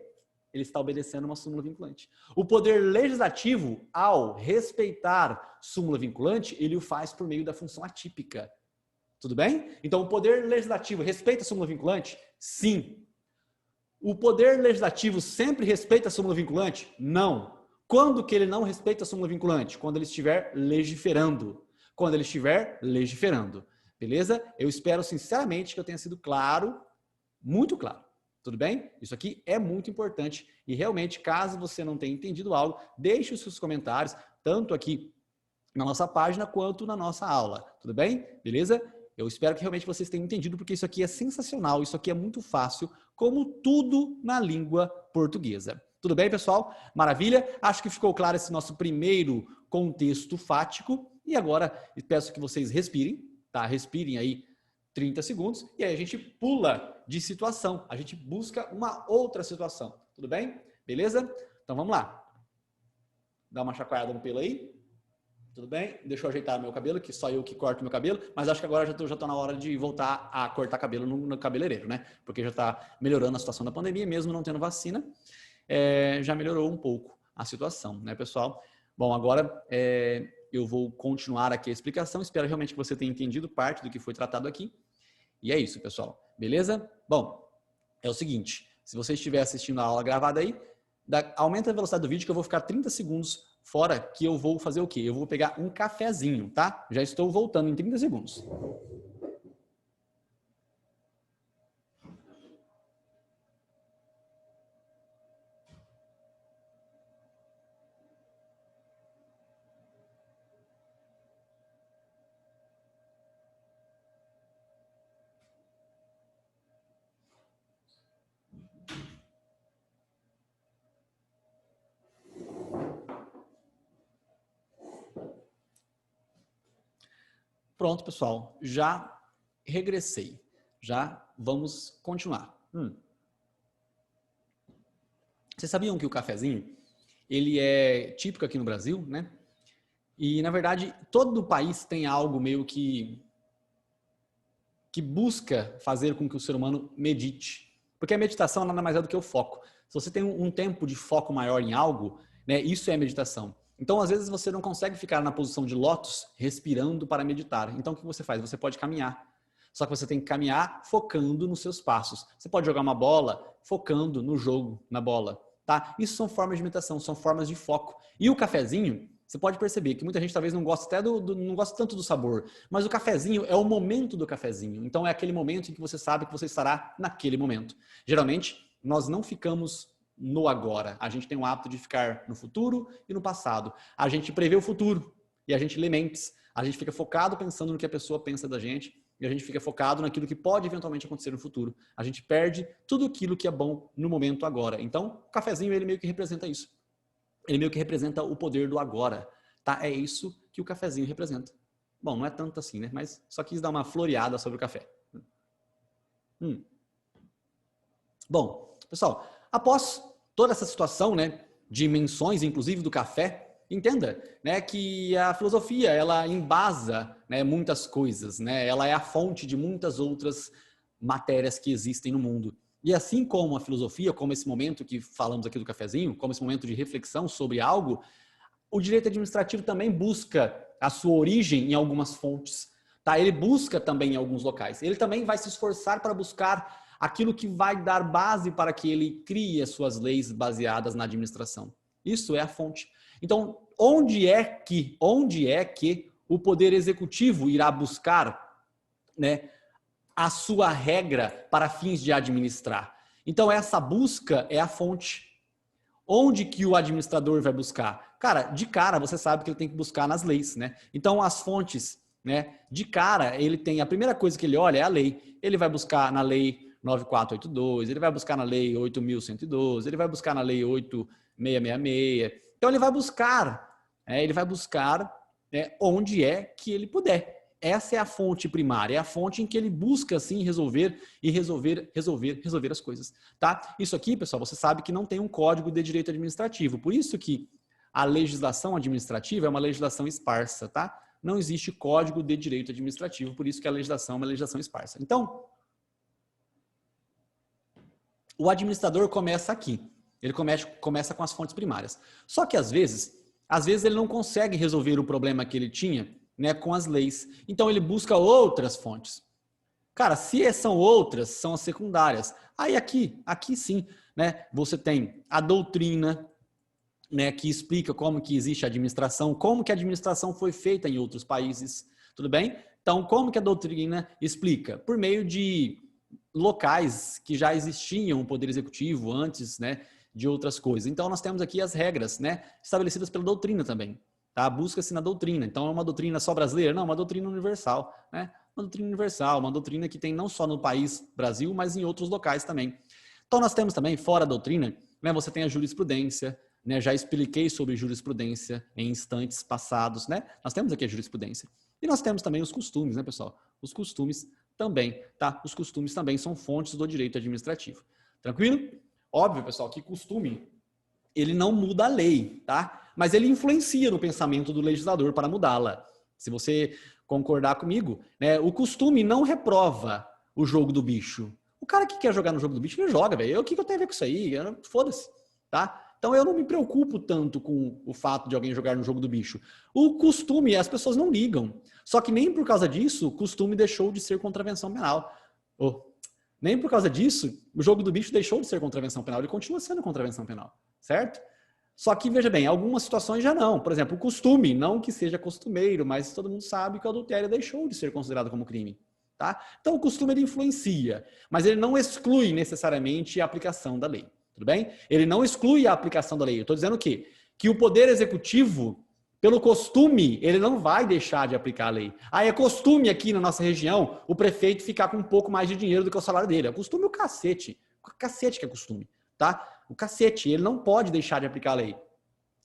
Ele está obedecendo uma súmula vinculante. O poder legislativo, ao respeitar súmula vinculante, ele o faz por meio da função atípica. Tudo bem? Então, o poder legislativo respeita a súmula vinculante? Sim. O poder legislativo sempre respeita a súmula vinculante? Não. Quando que ele não respeita a súmula vinculante? Quando ele estiver legiferando. Quando ele estiver legiferando. Beleza? Eu espero sinceramente que eu tenha sido claro, muito claro. Tudo bem? Isso aqui é muito importante e realmente, caso você não tenha entendido algo, deixe os seus comentários, tanto aqui na nossa página quanto na nossa aula. Tudo bem? Beleza? Eu espero que realmente vocês tenham entendido, porque isso aqui é sensacional, isso aqui é muito fácil, como tudo na língua portuguesa. Tudo bem, pessoal? Maravilha? Acho que ficou claro esse nosso primeiro contexto fático e agora peço que vocês respirem, tá? Respirem aí 30 segundos e aí a gente pula de situação, a gente busca uma outra situação, tudo bem? Beleza? Então vamos lá. Dá uma chacoalhada no pelo aí. Tudo bem? Deixa eu ajeitar meu cabelo, que só eu que corto meu cabelo, mas acho que agora já tô na hora de voltar a cortar cabelo no cabeleireiro, né? Porque já está melhorando a situação da pandemia, mesmo não tendo vacina, já melhorou um pouco a situação, né, pessoal? Bom, agora eu vou continuar aqui a explicação, espero realmente que você tenha entendido parte do que foi tratado aqui. E é isso, pessoal. Beleza? Bom, é o seguinte, se você estiver assistindo a aula gravada aí, aumenta a velocidade do vídeo que eu vou ficar 30 segundos fora, que eu vou fazer o quê? Eu vou pegar um cafezinho, tá? Já estou voltando em 30 segundos. Pronto, pessoal, já regressei, já vamos continuar. Vocês sabiam que o cafezinho, ele é típico aqui no Brasil, né? E, na verdade, todo o país tem algo meio que busca fazer com que o ser humano medite. Porque a meditação nada mais é do que o foco. Se você tem um tempo de foco maior em algo, né, isso é meditação. Então, às vezes, você não consegue ficar na posição de lótus respirando para meditar. Então, o que você faz? Você pode caminhar. Só que você tem que caminhar focando nos seus passos. Você pode jogar uma bola focando no jogo, na bola. Tá? Isso são formas de meditação, são formas de foco. E o cafezinho, você pode perceber que muita gente talvez não goste até não goste tanto do sabor, mas o cafezinho é o momento do cafezinho. Então, é aquele momento em que você sabe que você estará naquele momento. Geralmente, nós não ficamos no agora. A gente tem o hábito de ficar no futuro e no passado. A gente prevê o futuro e a gente lê mentes. A gente fica focado pensando no que a pessoa pensa da gente e a gente fica focado naquilo que pode eventualmente acontecer no futuro. A gente perde tudo aquilo que é bom no momento agora. Então, o cafezinho, ele meio que representa isso. Ele meio que representa o poder do agora, tá? É isso que o cafezinho representa. Bom, não é tanto assim, né? Mas só quis dar uma floreada sobre o café. Bom, pessoal, após toda essa situação, né, de menções, inclusive do café, entenda, né, que a filosofia, ela embasa, né, muitas coisas, né? Ela é a fonte de muitas outras matérias que existem no mundo. E assim como a filosofia, como esse momento que falamos aqui do cafezinho, como esse momento de reflexão sobre algo, o direito administrativo também busca a sua origem em algumas fontes, tá? Ele busca também em alguns locais. Ele também vai se esforçar para buscar aquilo que vai dar base para que ele crie as suas leis baseadas na administração. Isso é a fonte. Então, onde é que o poder executivo irá buscar, né, a sua regra para fins de administrar? Então, essa busca é a fonte. Onde que o administrador vai buscar? Cara, de cara, você sabe que ele tem que buscar nas leis, né? Então, as fontes, né, de cara, ele tem, a primeira coisa que ele olha é a lei. Ele vai buscar na lei 9482, ele vai buscar na lei 8.112, ele vai buscar na lei 8666. Então, ele vai buscar onde é que ele puder. Essa é a fonte primária, é a fonte em que ele busca, assim, resolver as coisas, tá? Isso aqui, pessoal, você sabe que não tem um código de direito administrativo. Por isso que a legislação administrativa é uma legislação esparsa, tá? Não existe código de direito administrativo, por isso que a legislação é uma legislação esparsa. Então, o administrador começa aqui. Ele começa com as fontes primárias. Só que, às vezes ele não consegue resolver o problema que ele tinha, né, com as leis. Então, ele busca outras fontes. Cara, se são outras, são as secundárias. Aí aqui sim, né, você tem a doutrina, né, que explica como que existe a administração, como que a administração foi feita em outros países, tudo bem? Então, como que a doutrina explica? Por meio de locais que já existiam o poder executivo antes, né, de outras coisas. Então, nós temos aqui as regras, né, estabelecidas pela doutrina também. Tá? Busca-se na doutrina. Então, é uma doutrina só brasileira? Não, uma doutrina universal. Né? Uma doutrina universal, uma doutrina que tem não só no país Brasil, mas em outros locais também. Então, nós temos também, fora a doutrina, né, você tem a jurisprudência, né? Já expliquei sobre jurisprudência em instantes passados. Né? Nós temos aqui a jurisprudência. E nós temos também os costumes, né, pessoal? Os costumes também, tá? Os costumes também são fontes do direito administrativo. Tranquilo? Óbvio, pessoal, que costume, ele não muda a lei, tá? Mas ele influencia no pensamento do legislador para mudá-la. Se você concordar comigo, né, o costume não reprova o jogo do bicho. O cara que quer jogar no jogo do bicho, ele joga, velho. O que eu tenho a ver com isso aí? Foda-se, tá? Então eu não me preocupo tanto com o fato de alguém jogar no jogo do bicho. O costume, as pessoas não ligam. Só que nem por causa disso, o costume deixou de ser contravenção penal. Nem por causa disso, o jogo do bicho deixou de ser contravenção penal. Ele continua sendo contravenção penal, certo? Só que, veja bem, algumas situações já não. Por exemplo, o costume, não que seja costumeiro, mas todo mundo sabe que o adultério deixou de ser considerado como crime. Tá? Então, o costume ele influencia, mas ele não exclui necessariamente a aplicação da lei. Tudo bem? Ele não exclui a aplicação da lei. Eu estou dizendo o quê? Que o Poder Executivo, pelo costume, ele não vai deixar de aplicar a lei. É costume aqui na nossa região o prefeito ficar com um pouco mais de dinheiro do que o salário dele. É costume o cacete. O cacete que é costume. Tá? O cacete, ele não pode deixar de aplicar a lei.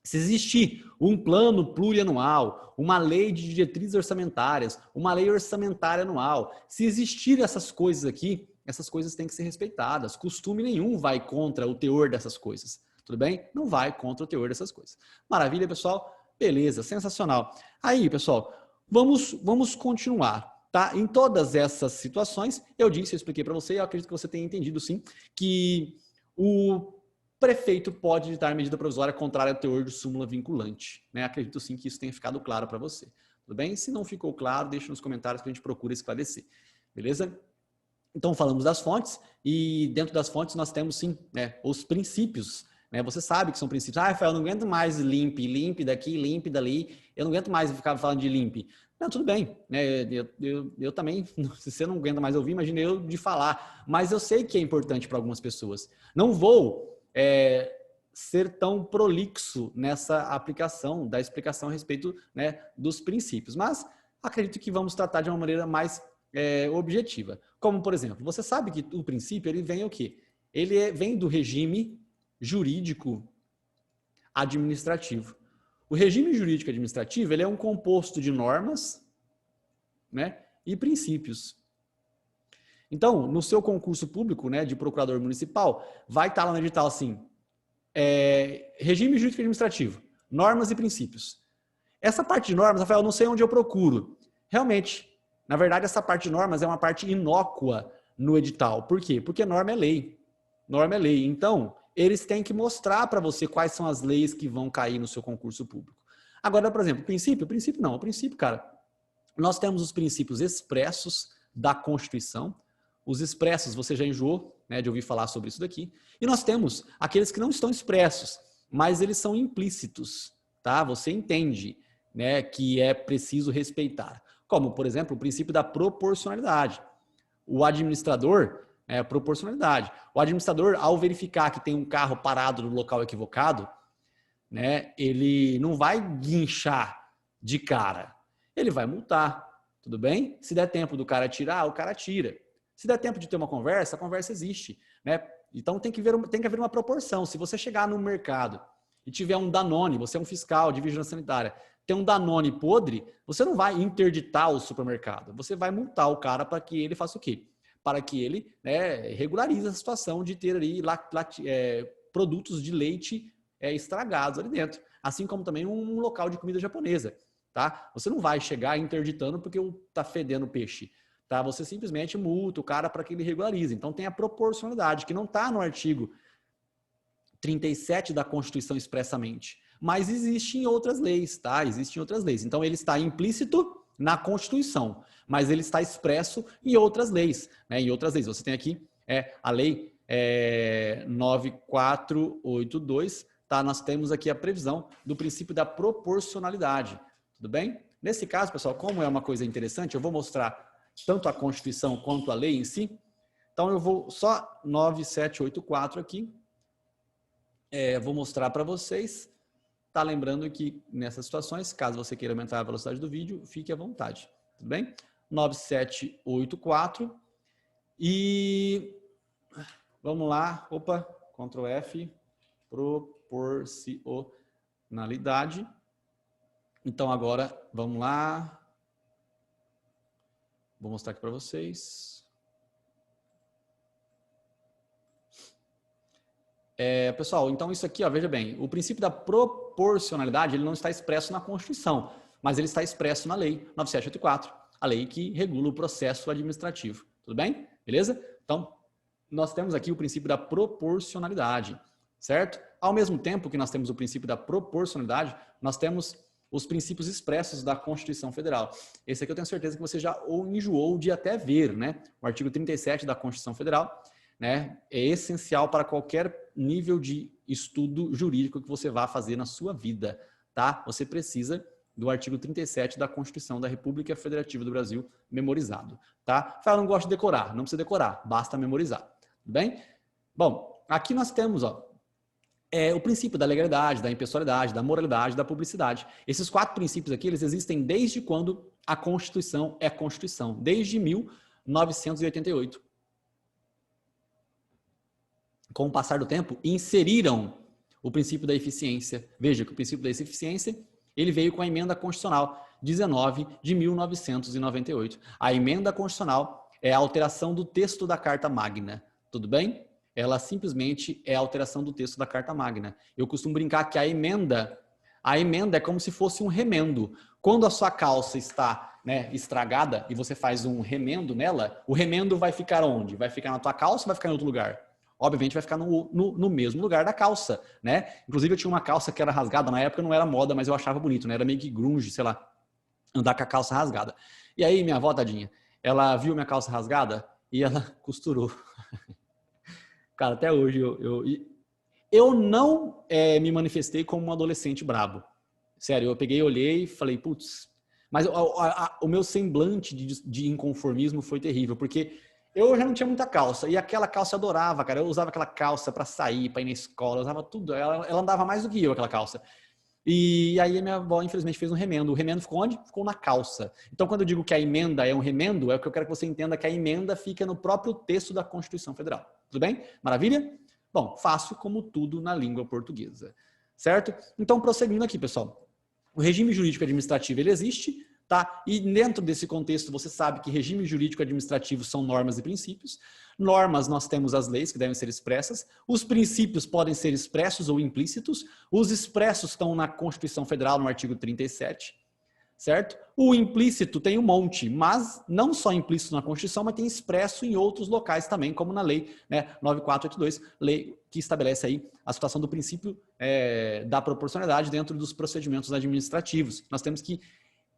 Se existir um plano plurianual, uma lei de diretrizes orçamentárias, uma lei orçamentária anual, se existir essas coisas aqui, essas coisas têm que ser respeitadas. Costume nenhum vai contra o teor dessas coisas. Tudo bem? Não vai contra o teor dessas coisas. Maravilha, pessoal? Beleza, sensacional. Aí, pessoal, vamos continuar. Tá? Em todas essas situações, eu expliquei para você, eu acredito que você tenha entendido sim, que o prefeito pode editar medida provisória contrária ao teor de súmula vinculante. Né? Acredito sim que isso tenha ficado claro para você. Tudo bem? Se não ficou claro, deixa nos comentários que a gente procura esclarecer. Beleza? Então, falamos das fontes e dentro das fontes nós temos sim, né, os princípios. Né? Você sabe que são princípios. Rafael, eu não aguento mais limpe daqui, limpe dali. Eu não aguento mais ficar falando de limpe. Não, tudo bem. Né? Eu também, se você não aguenta mais ouvir, imagine eu de falar. Mas eu sei que é importante para algumas pessoas. Não vou ser tão prolixo nessa aplicação, da explicação a respeito, né, dos princípios. Mas acredito que vamos tratar de uma maneira mais objetiva. Como, por exemplo, você sabe que o princípio ele vem o quê? Ele vem do regime jurídico administrativo. O regime jurídico administrativo ele é um composto de normas, né, e princípios. Então, no seu concurso público, né, de procurador municipal, vai estar lá no edital assim, regime jurídico administrativo, normas e princípios. Essa parte de normas, Rafael, eu não sei onde eu procuro. Realmente, na verdade, essa parte de normas é uma parte inócua no edital. Por quê? Porque norma é lei. Norma é lei. Então, eles têm que mostrar para você quais são as leis que vão cair no seu concurso público. Agora, por exemplo, princípio não. O princípio, cara, nós temos os princípios expressos da Constituição. Os expressos, você já enjoou, né, de ouvir falar sobre isso daqui. E nós temos aqueles que não estão expressos, mas eles são implícitos, tá? Você entende, né, que é preciso respeitar. Como, por exemplo, o princípio da proporcionalidade. O administrador, proporcionalidade. O administrador, ao verificar que tem um carro parado no local equivocado, né, ele não vai guinchar de cara. Ele vai multar, tudo bem? Se der tempo do cara tirar, o cara tira. Se der tempo de ter uma conversa, a conversa existe, né? Então tem que haver uma proporção. Se você chegar no mercado e tiver um Danone, você é um fiscal de vigilância sanitária, tem um Danone podre, você não vai interditar o supermercado. Você vai multar o cara para que ele faça o quê? Para que ele, né, regularize a situação de ter ali produtos de leite estragados ali dentro. Assim como também um local de comida japonesa. Tá? Você não vai chegar interditando porque está fedendo peixe. Tá? Você simplesmente multa o cara para que ele regularize. Então tem a proporcionalidade, que não está no artigo 37 da Constituição expressamente, mas existe em outras leis, tá? Existe em outras leis. Então ele está implícito na Constituição, mas ele está expresso em outras leis, né? Em outras leis. Você tem aqui a lei 9482, tá? Nós temos aqui a previsão do princípio da proporcionalidade. Tudo bem? Nesse caso, pessoal, como é uma coisa interessante, eu vou mostrar tanto a Constituição quanto a lei em si. Então eu vou só 9784 aqui. Vou mostrar para vocês. Tá lembrando que nessas situações, caso você queira aumentar a velocidade do vídeo, fique à vontade. Tudo bem? 9784. E vamos lá. Opa, Ctrl F. Proporcionalidade. Então agora, vamos lá. Vou mostrar aqui para vocês. Pessoal, então isso aqui, ó, veja bem, o princípio da proporcionalidade ele não está expresso na Constituição, mas ele está expresso na Lei 9784, a lei que regula o processo administrativo. Tudo bem? Beleza? Então, nós temos aqui o princípio da proporcionalidade, certo? Ao mesmo tempo que nós temos o princípio da proporcionalidade, nós temos os princípios expressos da Constituição Federal. Esse aqui eu tenho certeza que você já enjoou de até ver, né? O artigo 37 da Constituição Federal, né, é essencial para qualquer nível de estudo jurídico que você vá fazer na sua vida, tá? Você precisa do artigo 37 da Constituição da República Federativa do Brasil memorizado, tá? Fala, não gosto de decorar, não precisa decorar, basta memorizar, tudo bem? Bom, aqui nós temos, ó, o princípio da legalidade, da impessoalidade, da moralidade, da publicidade. Esses 4 princípios aqui, eles existem desde quando a Constituição é Constituição, desde 1988. Com o passar do tempo, inseriram o princípio da eficiência. Veja que o princípio da eficiência, ele veio com a emenda constitucional 19 de 1998. A emenda constitucional é a alteração do texto da Carta Magna. Tudo bem? Ela simplesmente é a alteração do texto da Carta Magna. Eu costumo brincar que a emenda é como se fosse um remendo. Quando a sua calça está, né, estragada e você faz um remendo nela, o remendo vai ficar onde? Vai ficar na tua calça ou vai ficar em outro lugar? Obviamente vai ficar no mesmo lugar da calça, né? Inclusive eu tinha uma calça que era rasgada, na época não era moda, mas eu achava bonito, né? Era meio que grunge, sei lá, andar com a calça rasgada. E aí minha avó, tadinha, ela viu minha calça rasgada e ela costurou. Cara, até hoje eu não me manifestei como um adolescente brabo. Sério, eu peguei, olhei e falei, putz. Mas o meu semblante de inconformismo foi terrível, porque eu já não tinha muita calça. E aquela calça eu adorava, cara. Eu usava aquela calça para sair, para ir na escola. Eu usava tudo. Ela andava mais do que eu, aquela calça. E aí a minha avó, infelizmente, fez um remendo. O remendo ficou onde? Ficou na calça. Então, quando eu digo que a emenda é um remendo, é o que eu quero que você entenda que a emenda fica no próprio texto da Constituição Federal. Tudo bem? Maravilha? Bom, fácil como tudo na língua portuguesa. Certo? Então, prosseguindo aqui, pessoal. O regime jurídico administrativo, ele existe, tá? E dentro desse contexto, você sabe que regime jurídico administrativo são normas e princípios. Normas, nós temos as leis que devem ser expressas. Os princípios podem ser expressos ou implícitos. Os expressos estão na Constituição Federal, no artigo 37, certo? O implícito tem um monte, mas não só implícito na Constituição, mas tem expresso em outros locais também, como na lei, né, 9482, lei que estabelece aí a situação do princípio da proporcionalidade dentro dos procedimentos administrativos. Nós temos que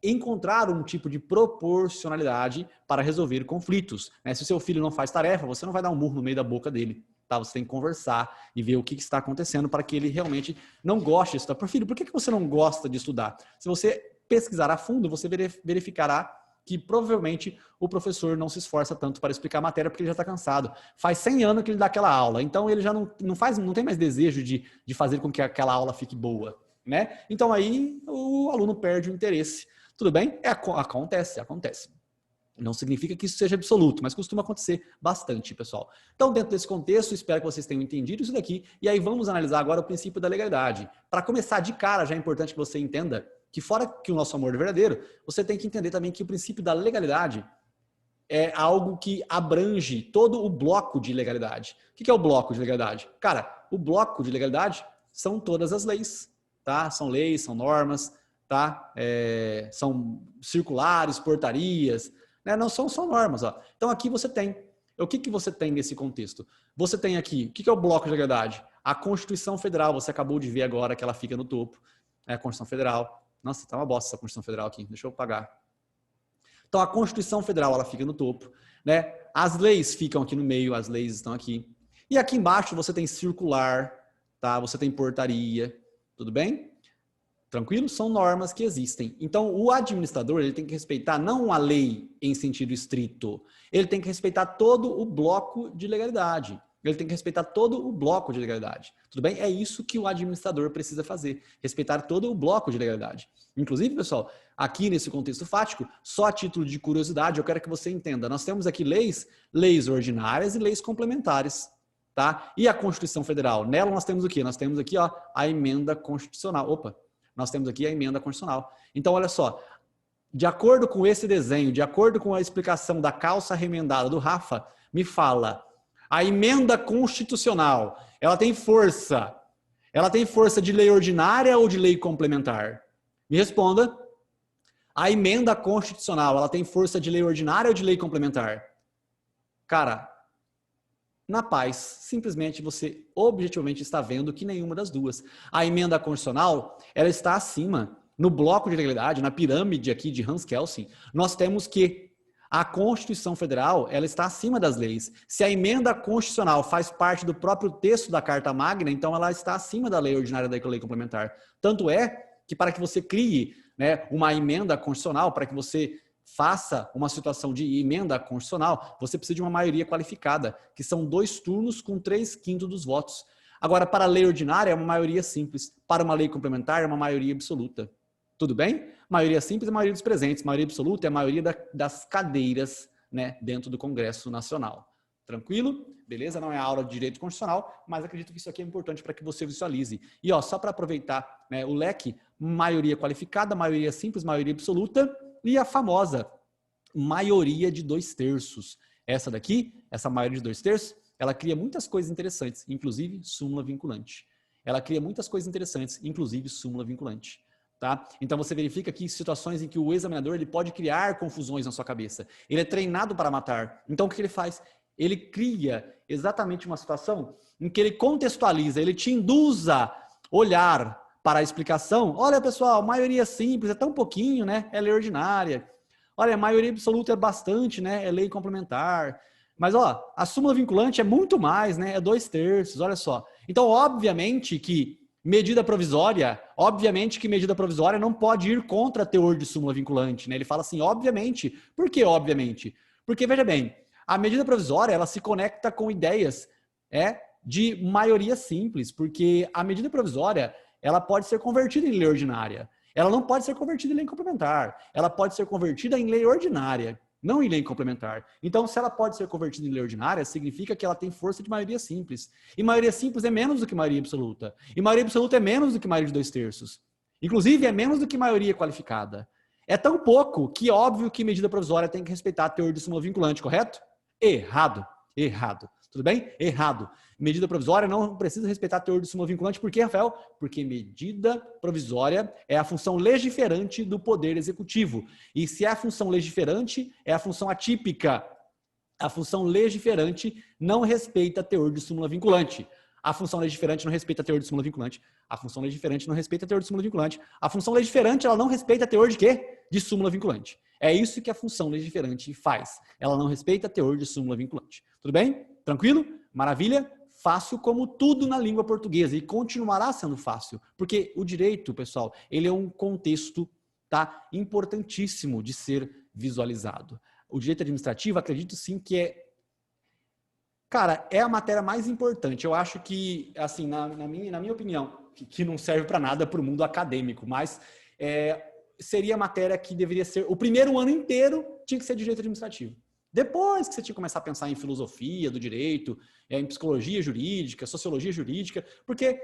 encontrar um tipo de proporcionalidade para resolver conflitos, né? Se o seu filho não faz tarefa, você não vai dar um murro no meio da boca dele, tá? Você tem que conversar e ver o que está acontecendo para que ele realmente não goste de estudar. Por filho, por que você não gosta de estudar? Se você pesquisar a fundo, você verificará que provavelmente o professor não se esforça tanto para explicar a matéria porque ele já está cansado. Faz 100 anos que ele dá aquela aula, então ele já não tem mais desejo de fazer com que aquela aula fique boa, né? Então aí o aluno perde o interesse. Tudo bem? Acontece. Não significa que isso seja absoluto, mas costuma acontecer bastante, pessoal. Então, dentro desse contexto, espero que vocês tenham entendido isso daqui. E aí vamos analisar agora o princípio da legalidade. Para começar de cara, já é importante que você entenda que fora que o nosso amor é verdadeiro, você tem que entender também que o princípio da legalidade é algo que abrange todo o bloco de legalidade. O que é o bloco de legalidade? Cara, o bloco de legalidade são todas as leis, tá? São leis, são normas, tá? São circulares, portarias, né? Não são normas, ó. Então aqui você tem. O que você tem nesse contexto? Você tem aqui, o que é o bloco de legalidade? A Constituição Federal, você acabou de ver agora que ela fica no topo. É a Constituição Federal. Nossa, tá uma bosta essa Constituição Federal aqui. Deixa eu apagar. Então, a Constituição Federal, ela fica no topo, né? As leis ficam aqui no meio, as leis estão aqui. E aqui embaixo você tem circular, tá? Você tem portaria, tudo bem? Tranquilo? São normas que existem. Então, o administrador, ele tem que respeitar não a lei em sentido estrito, ele tem que respeitar todo o bloco de legalidade. Ele tem que respeitar todo o bloco de legalidade. Tudo bem? É isso que o administrador precisa fazer. Respeitar todo o bloco de legalidade. Inclusive, pessoal, aqui nesse contexto fático, só a título de curiosidade, eu quero que você entenda. Nós temos aqui leis ordinárias e leis complementares. Tá? E a Constituição Federal? Nela nós temos o quê? Nós temos aqui, ó, a emenda constitucional. Opa! Nós temos aqui a emenda constitucional. Então, olha só. De acordo com esse desenho, de acordo com a explicação da calça remendada do Rafa, me fala... A emenda constitucional, ela tem força. Ela tem força de lei ordinária ou de lei complementar? Me responda. A emenda constitucional, ela tem força de lei ordinária ou de lei complementar? Cara, na paz, simplesmente você objetivamente está vendo que nenhuma das duas. A emenda constitucional, ela está acima. No bloco de legalidade, na pirâmide aqui de Hans Kelsen, nós temos que a Constituição Federal, ela está acima das leis. Se a emenda constitucional faz parte do próprio texto da Carta Magna, então ela está acima da lei ordinária da lei complementar. Tanto é que para que você crie, né, uma emenda constitucional, para que você faça uma situação de emenda constitucional, você precisa de uma maioria qualificada, que são 2 turnos com 3/5 dos votos. Agora, para a lei ordinária é uma maioria simples. Para uma lei complementar é uma maioria absoluta. Tudo bem? Maioria simples é a maioria dos presentes. Maioria absoluta é a maioria das cadeiras, né, dentro do Congresso Nacional. Tranquilo? Beleza? Não é a aula de direito constitucional, mas acredito que isso aqui é importante para que você visualize. E ó, só para aproveitar, né, o leque, maioria qualificada, maioria simples, maioria absoluta e a famosa maioria de 2/3. Essa daqui, essa maioria de 2/3, ela cria muitas coisas interessantes, inclusive súmula vinculante. Ela cria muitas coisas interessantes, inclusive súmula vinculante. Tá? Então você verifica aqui situações em que o examinador ele pode criar confusões na sua cabeça. Ele é treinado para matar. Então o que ele faz? Ele cria exatamente uma situação em que ele contextualiza, ele te induz a olhar para a explicação. Olha, pessoal, maioria simples é tão pouquinho, né? É lei ordinária. Olha, a maioria absoluta é bastante, né? É lei complementar. Mas, ó, a súmula vinculante é muito mais, né? É 2/3, olha só. Então, obviamente que medida provisória não pode ir contra teor de súmula vinculante, né? Ele fala assim, obviamente. Por que obviamente? Porque, veja bem, a medida provisória, ela se conecta com ideias de maioria simples, porque a medida provisória, ela pode ser convertida em lei ordinária. Ela não pode ser convertida em lei complementar. Ela pode ser convertida em lei ordinária, não em lei complementar. Então, se ela pode ser convertida em lei ordinária, significa que ela tem força de maioria simples. E maioria simples é menos do que maioria absoluta. E maioria absoluta é menos do que maioria de 2/3. Inclusive, é menos do que maioria qualificada. É tão pouco que é óbvio que medida provisória tem que respeitar a teor de súmula vinculante, correto? Errado. Errado. Tudo bem? Errado. Medida provisória não precisa respeitar a teor de súmula vinculante. Por quê, Rafael? Porque medida provisória é a função legiferante do Poder Executivo. E se é a função legiferante, é a função atípica. A função legiferante não respeita a teor de súmula vinculante. A função legiferante não respeita a teor de súmula vinculante. A função legiferante não respeita a teor de súmula vinculante. A função legiferante, ela não respeita a teor de quê? De súmula vinculante. É isso que a função legiferante faz. Ela não respeita a teor de súmula vinculante. Tudo bem? Tranquilo? Maravilha? Fácil como tudo na língua portuguesa e continuará sendo fácil, porque o direito, pessoal, ele é um contexto, tá, importantíssimo de ser visualizado. O direito administrativo, acredito sim que cara, é a matéria mais importante. Eu acho que, assim, na minha opinião, que não serve para nada para o mundo acadêmico, mas seria a matéria que deveria ser, o primeiro ano inteiro tinha que ser de direito administrativo. Depois que você tinha que começar a pensar em filosofia do direito, em psicologia jurídica, sociologia jurídica, porque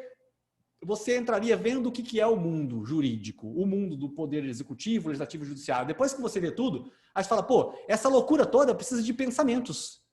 você entraria vendo o que é o mundo jurídico, o mundo do poder executivo, legislativo e judiciário. Depois que você vê tudo, aí você fala, pô, essa loucura toda precisa de pensamentos.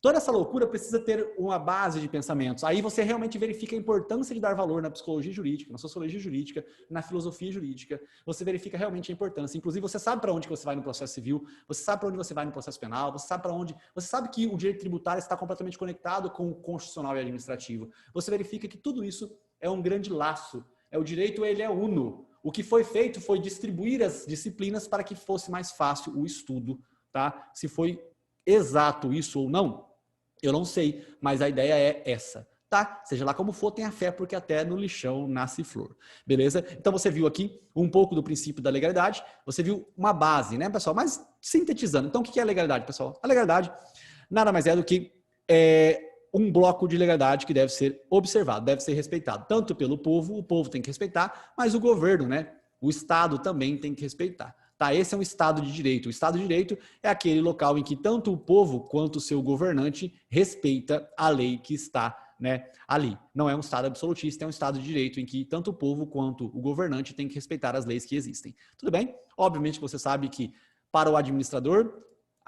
Toda essa loucura precisa ter uma base de pensamentos. Aí você realmente verifica a importância de dar valor na psicologia jurídica, na sociologia jurídica, na filosofia jurídica. Você verifica realmente a importância. Inclusive, você sabe para onde que você vai no processo civil, você sabe para onde você vai no processo penal, você sabe para onde... Você sabe que o direito tributário está completamente conectado com o constitucional e administrativo. Você verifica que tudo isso é um grande laço. O direito, ele é uno. O que foi feito foi distribuir as disciplinas para que fosse mais fácil o estudo, tá? Se foi exato isso ou não, eu não sei, mas a ideia é essa, tá? Seja lá como for, tenha fé, porque até no lixão nasce flor, beleza? Então você viu aqui um pouco do princípio da legalidade, você viu uma base, né, pessoal? Mas sintetizando, então o que é a legalidade, pessoal? A legalidade nada mais é do que um bloco de legalidade que deve ser observado, deve ser respeitado, tanto pelo povo, o povo tem que respeitar, mas o governo, né, o Estado também tem que respeitar. Tá, esse é um Estado de Direito. O Estado de Direito é aquele local em que tanto o povo quanto o seu governante respeita a lei que está, né, ali. Não é um Estado absolutista, é um Estado de Direito em que tanto o povo quanto o governante tem que respeitar as leis que existem. Tudo bem? Obviamente você sabe que para o administrador,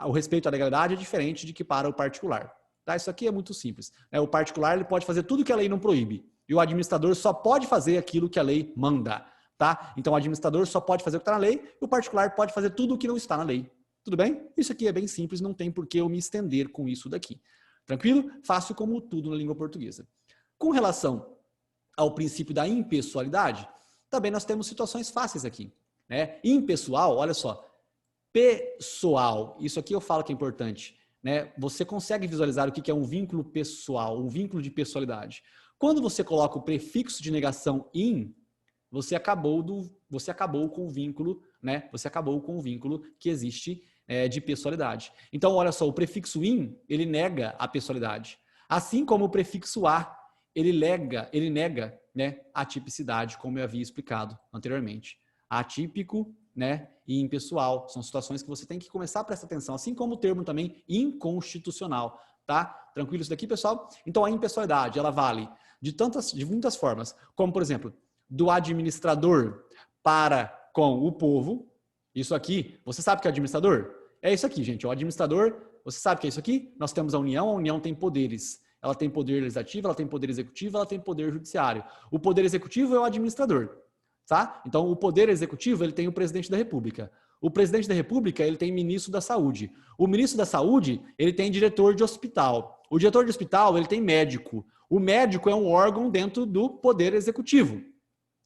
o respeito à legalidade é diferente de que para o particular. Tá? Isso aqui é muito simples. O particular ele pode fazer tudo que a lei não proíbe. E o administrador só pode fazer aquilo que a lei manda. Tá? Então, o administrador só pode fazer o que está na lei e o particular pode fazer tudo o que não está na lei. Tudo bem? Isso aqui é bem simples, não tem por que eu me estender com isso daqui. Tranquilo? Fácil como tudo na língua portuguesa. Com relação ao princípio da impessoalidade, também nós temos situações fáceis aqui. Né? Impessoal, olha só, pessoal, isso aqui eu falo que é importante. Né? Você consegue visualizar o que é um vínculo pessoal, um vínculo de pessoalidade. Quando você coloca o prefixo de negação in, você acabou com o vínculo, né? Você acabou com o vínculo que existe de pessoalidade. Então, olha só, o prefixo in, ele nega a pessoalidade. Assim como o prefixo a, ele nega, né, a tipicidade, como eu havia explicado anteriormente. Atípico, né, e impessoal. São situações que você tem que começar a prestar atenção. Assim como o termo também inconstitucional. Tá? Tranquilo isso daqui, pessoal? Então, a impessoalidade, ela vale de muitas formas. Como, por exemplo, do administrador para com o povo. Isso aqui, você sabe o que é administrador? É isso aqui, gente. O administrador, você sabe o que é isso aqui? Nós temos a União tem poderes. Ela tem poder legislativo, ela tem poder executivo, ela tem poder judiciário. O poder executivo é o administrador, tá? Então, o poder executivo, ele tem o presidente da República. O presidente da República, ele tem ministro da Saúde. O ministro da Saúde, ele tem diretor de hospital. O diretor de hospital, ele tem médico. O médico é um órgão dentro do poder executivo.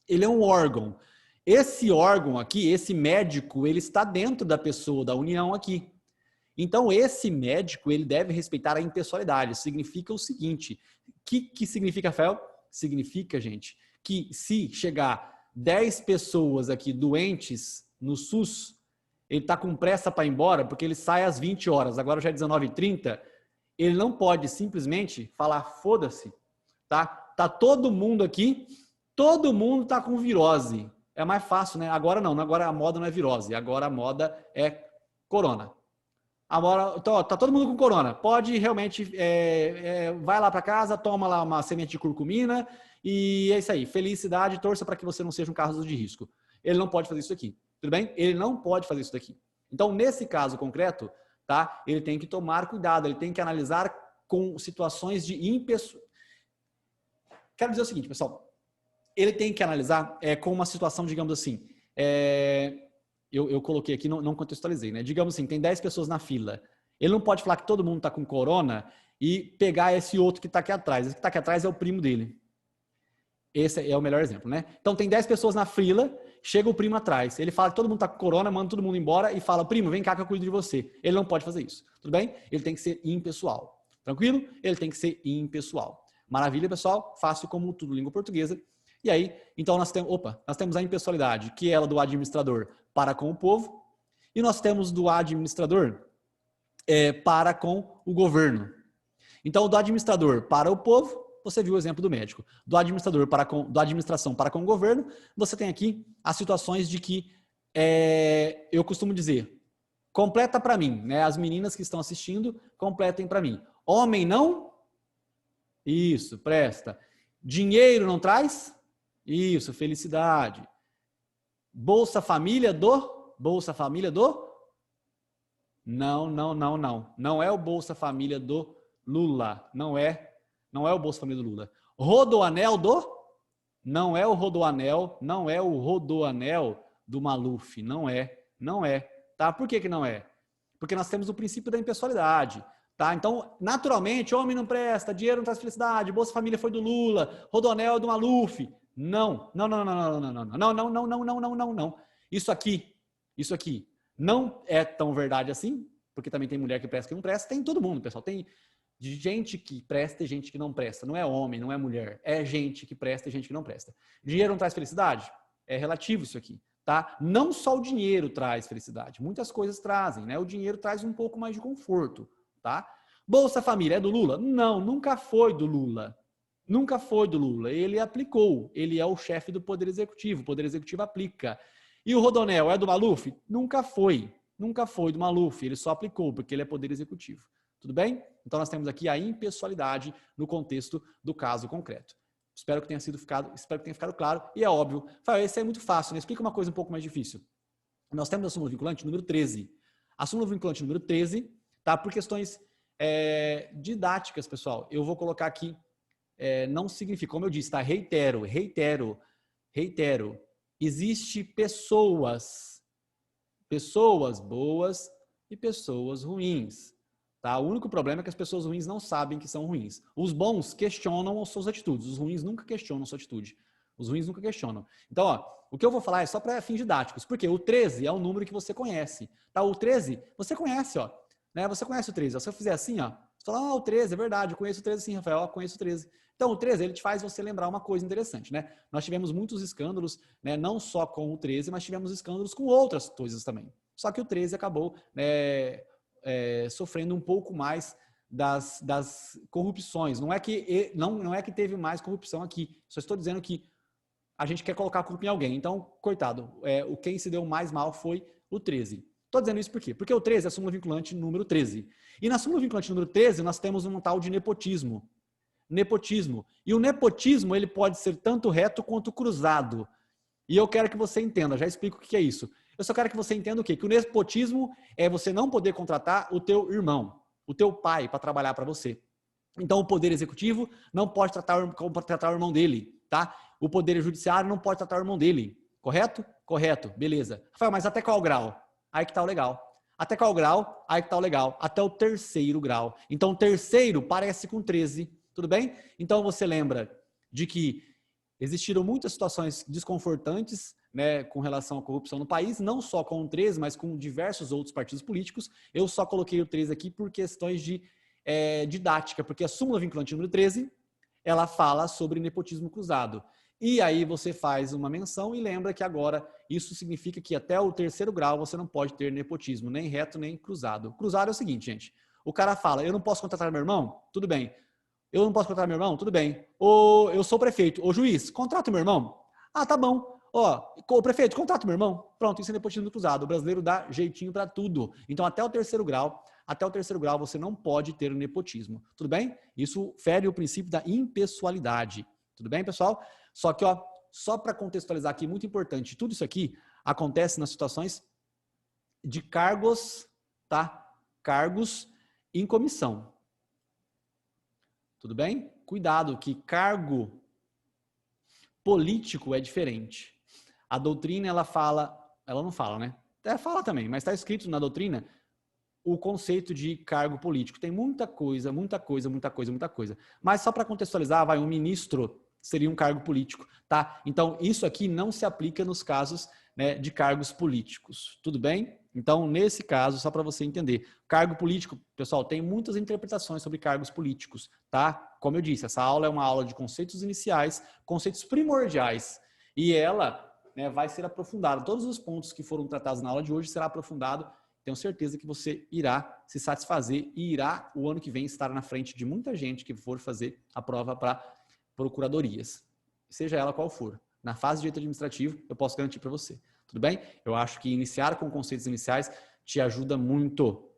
Ele é um órgão. Esse órgão aqui, esse médico, ele está dentro da pessoa, da União aqui. Então, esse médico, ele deve respeitar a impessoalidade. Significa o seguinte, que significa, Rafael? Significa, gente, que se chegar 10 pessoas aqui doentes no SUS, ele está com pressa para ir embora, porque ele sai às 20 horas, agora já é 19h30, ele não pode simplesmente falar, foda-se, tá? Tá todo mundo aqui... Todo mundo está com virose. É mais fácil, né? Agora não, agora a moda não é virose, agora a moda é corona. Agora, então, tá todo mundo com corona. Pode realmente, vai lá para casa, toma lá uma semente de curcumina e é isso aí. Felicidade, torça para que você não seja um caso de risco. Ele não pode fazer isso aqui, tudo bem? Ele não pode fazer isso daqui. Então, nesse caso concreto, tá? Ele tem que tomar cuidado, ele tem que analisar com situações de impessoalidade. Quero dizer o seguinte, pessoal. Ele tem que analisar com uma situação, digamos assim, eu coloquei aqui, não contextualizei, né? Digamos assim, tem 10 pessoas na fila. Ele não pode falar que todo mundo está com corona e pegar esse outro que está aqui atrás. Esse que está aqui atrás é o primo dele. Esse é o melhor exemplo, né? Então, tem 10 pessoas na fila, chega o primo atrás. Ele fala que todo mundo está com corona, manda todo mundo embora e fala, primo, vem cá que eu cuido de você. Ele não pode fazer isso, tudo bem? Ele tem que ser impessoal. Tranquilo? Ele tem que ser impessoal. Maravilha, pessoal? Fácil como tudo, língua portuguesa. E aí, então nós temos a impessoalidade, que é ela do administrador para com o povo, e nós temos do administrador para com o governo. Então, do administrador para o povo, você viu o exemplo do médico. Do administrador da administração para com o governo, você tem aqui as situações de que eu costumo dizer, completa para mim, né? As meninas que estão assistindo, completem para mim. Homem não? Isso, presta. Dinheiro não traz? Isso, felicidade. Bolsa Família do? Bolsa Família do? Não, não, não, não. Não é o Bolsa Família do Lula. Não é. Não é o Bolsa Família do Lula. Rodoanel do? Não é o Rodoanel. Não é o Rodoanel do Maluf. Não é. Não é. Tá? Por que que não é? Porque nós temos o princípio da impessoalidade. Tá? Então, naturalmente, homem não presta, dinheiro não traz felicidade, Bolsa Família foi do Lula, Rodoanel é do Maluf. Não, não, não, não, não, não, não, não, não, não, não, não, não, não, não. Isso aqui não é tão verdade assim, porque também tem mulher que presta e que não presta, tem todo mundo, pessoal. Tem gente que presta e gente que não presta. Não é homem, não é mulher. É gente que presta e gente que não presta. Dinheiro não traz felicidade? É relativo isso aqui, tá? Não só o dinheiro traz felicidade, muitas coisas trazem, né? O dinheiro traz um pouco mais de conforto, tá? Bolsa Família é do Lula? Não, nunca foi do Lula. Nunca foi do Lula. Ele aplicou. Ele é o chefe do Poder Executivo. O Poder Executivo aplica. E o Rodoanel é do Maluf? Nunca foi. Nunca foi do Maluf. Ele só aplicou, porque ele é Poder Executivo. Tudo bem? Então nós temos aqui a impessoalidade no contexto do caso concreto. Espero que tenha ficado claro. E é óbvio. Esse é muito fácil, né? Explica uma coisa um pouco mais difícil. Nós temos a súmula vinculante número 13. A súmula vinculante número 13, tá? Por questões didáticas, pessoal. Eu vou colocar aqui, não significa, como eu disse, tá? Reitero. Existe pessoas boas e pessoas ruins. Tá? O único problema é que as pessoas ruins não sabem que são ruins. Os bons questionam as suas atitudes. Os ruins nunca questionam a sua atitude. Os ruins nunca questionam. Então, ó, o que eu vou falar é só para fins didáticos. Porque o 13 é um número que você conhece. Tá? O 13, você conhece, ó. Né? Você conhece o 13. Ó. Se eu fizer assim, ó, você fala, o 13, é verdade, eu conheço o 13 sim, Rafael, eu conheço o 13. Então, o 13, ele te faz você lembrar uma coisa interessante, né? Nós tivemos muitos escândalos, né? Não só com o 13, mas tivemos escândalos com outras coisas também. Só que o 13 acabou, né, sofrendo um pouco mais das corrupções. Não é que teve mais corrupção aqui. Só estou dizendo que a gente quer colocar a culpa em alguém. Então, coitado, quem se deu mais mal foi o 13. Estou dizendo isso por quê? Porque o 13 é a súmula vinculante número 13. E na súmula vinculante número 13, nós temos um tal de nepotismo. Nepotismo. E o nepotismo, ele pode ser tanto reto quanto cruzado. E eu quero que você entenda, já explico o que é isso. Eu só quero que você entenda o quê? Que o nepotismo é você não poder contratar o teu irmão, o teu pai, para trabalhar para você. Então, o Poder Executivo não pode tratar o irmão dele, tá? O Poder Judiciário não pode tratar o irmão dele. Correto? Correto. Beleza. Rafael, mas até qual grau? Aí que tá o legal. Até qual grau? Aí que tá o legal. Até o 3º grau. Então, o 3º parece com 13. Tudo bem? Então, você lembra de que existiram muitas situações desconfortantes, né, com relação à corrupção no país, não só com o 13, mas com diversos outros partidos políticos. Eu só coloquei o 13 aqui por questões de didática, porque a súmula vinculante número 13, ela fala sobre nepotismo cruzado. E aí você faz uma menção e lembra que agora isso significa que até o 3º grau você não pode ter nepotismo, nem reto, nem cruzado. Cruzado é o seguinte, gente. O cara fala, eu não posso contratar meu irmão? Tudo bem. Eu não posso contratar meu irmão? Tudo bem. Ou eu sou prefeito. Ô juiz, contrata meu irmão? Ah, tá bom. Ó, o prefeito, contrata meu irmão? Pronto, isso é nepotismo cruzado. O brasileiro dá jeitinho para tudo. Então, até o 3º grau, você não pode ter nepotismo. Tudo bem? Isso fere o princípio da impessoalidade. Tudo bem, pessoal? Só que, ó, só para contextualizar aqui, muito importante, tudo isso aqui acontece nas situações de cargos, tá? Cargos em comissão. Tudo bem? Cuidado que cargo político é diferente. A doutrina, ela não fala, né? Fala também, mas está escrito na doutrina o conceito de cargo político. Tem muita coisa. Mas só para contextualizar, um ministro seria um cargo político, tá? Então, isso aqui não se aplica nos casos, né, de cargos políticos. Tudo bem? Então, nesse caso, só para você entender, cargo político, pessoal, tem muitas interpretações sobre cargos políticos, tá? Como eu disse, essa aula é uma aula de conceitos iniciais, conceitos primordiais, e ela, né, vai ser aprofundada. Todos os pontos que foram tratados na aula de hoje será aprofundado. Tenho certeza que você irá se satisfazer e irá, o ano que vem, estar na frente de muita gente que for fazer a prova para procuradorias, seja ela qual for. Na fase de direito administrativo, eu posso garantir para você. Tudo bem? Eu acho que iniciar com conceitos iniciais te ajuda muito.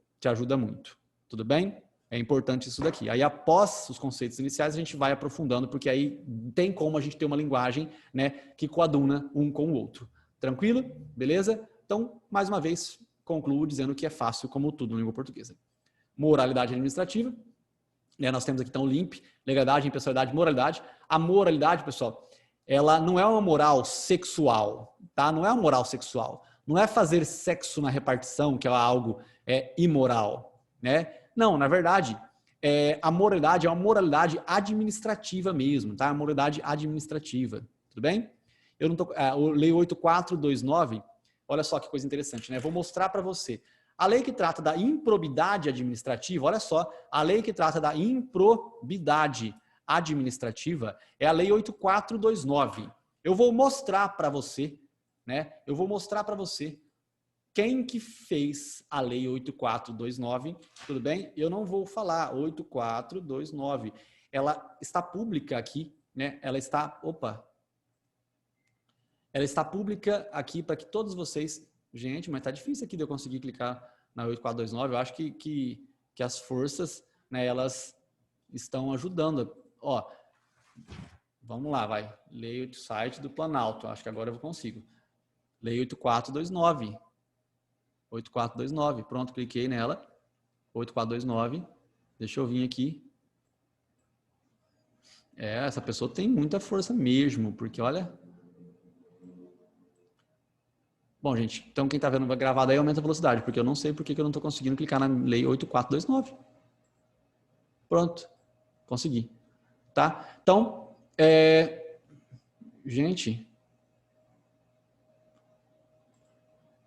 Tudo bem? É importante isso daqui. Aí, após os conceitos iniciais, a gente vai aprofundando, porque aí tem como a gente ter uma linguagem, né, que coaduna um com o outro. Tranquilo? Beleza? Então, mais uma vez, concluo dizendo que é fácil como tudo na língua portuguesa. Moralidade administrativa. Né, nós temos aqui, então, LIMP, legalidade, impessoalidade, moralidade. A moralidade, pessoal, ela não é uma moral sexual, tá? Não é uma moral sexual. Não é fazer sexo na repartição, que é algo imoral, né? Não, na verdade, a moralidade é uma moralidade administrativa mesmo, tá? A moralidade administrativa, tudo bem? Eu não tô, Lei 8429, olha só que coisa interessante, né? Vou mostrar para você. A lei que trata da improbidade administrativa, olha só, a lei que trata da improbidade administrativa é a Lei 8429. Eu vou mostrar para você, né? Eu vou mostrar para você quem que fez a Lei 8429, tudo bem? Eu não vou falar 8429. Ela está pública aqui, né? Ela está pública aqui para que todos vocês... Gente, mas tá difícil aqui de eu conseguir clicar na 8429. Eu acho que as forças, né, elas estão ajudando. Ó, vamos lá, vai. Lei do site do Planalto. Acho que agora eu consigo. Lei 8429. 8429. Pronto, cliquei nela. 8429. Deixa eu vir aqui. Essa pessoa tem muita força mesmo, porque olha... Bom, gente, então quem está vendo gravado aí aumenta a velocidade, porque eu não sei por que eu não estou conseguindo clicar na Lei 8429. Pronto, consegui. Tá? Então, gente,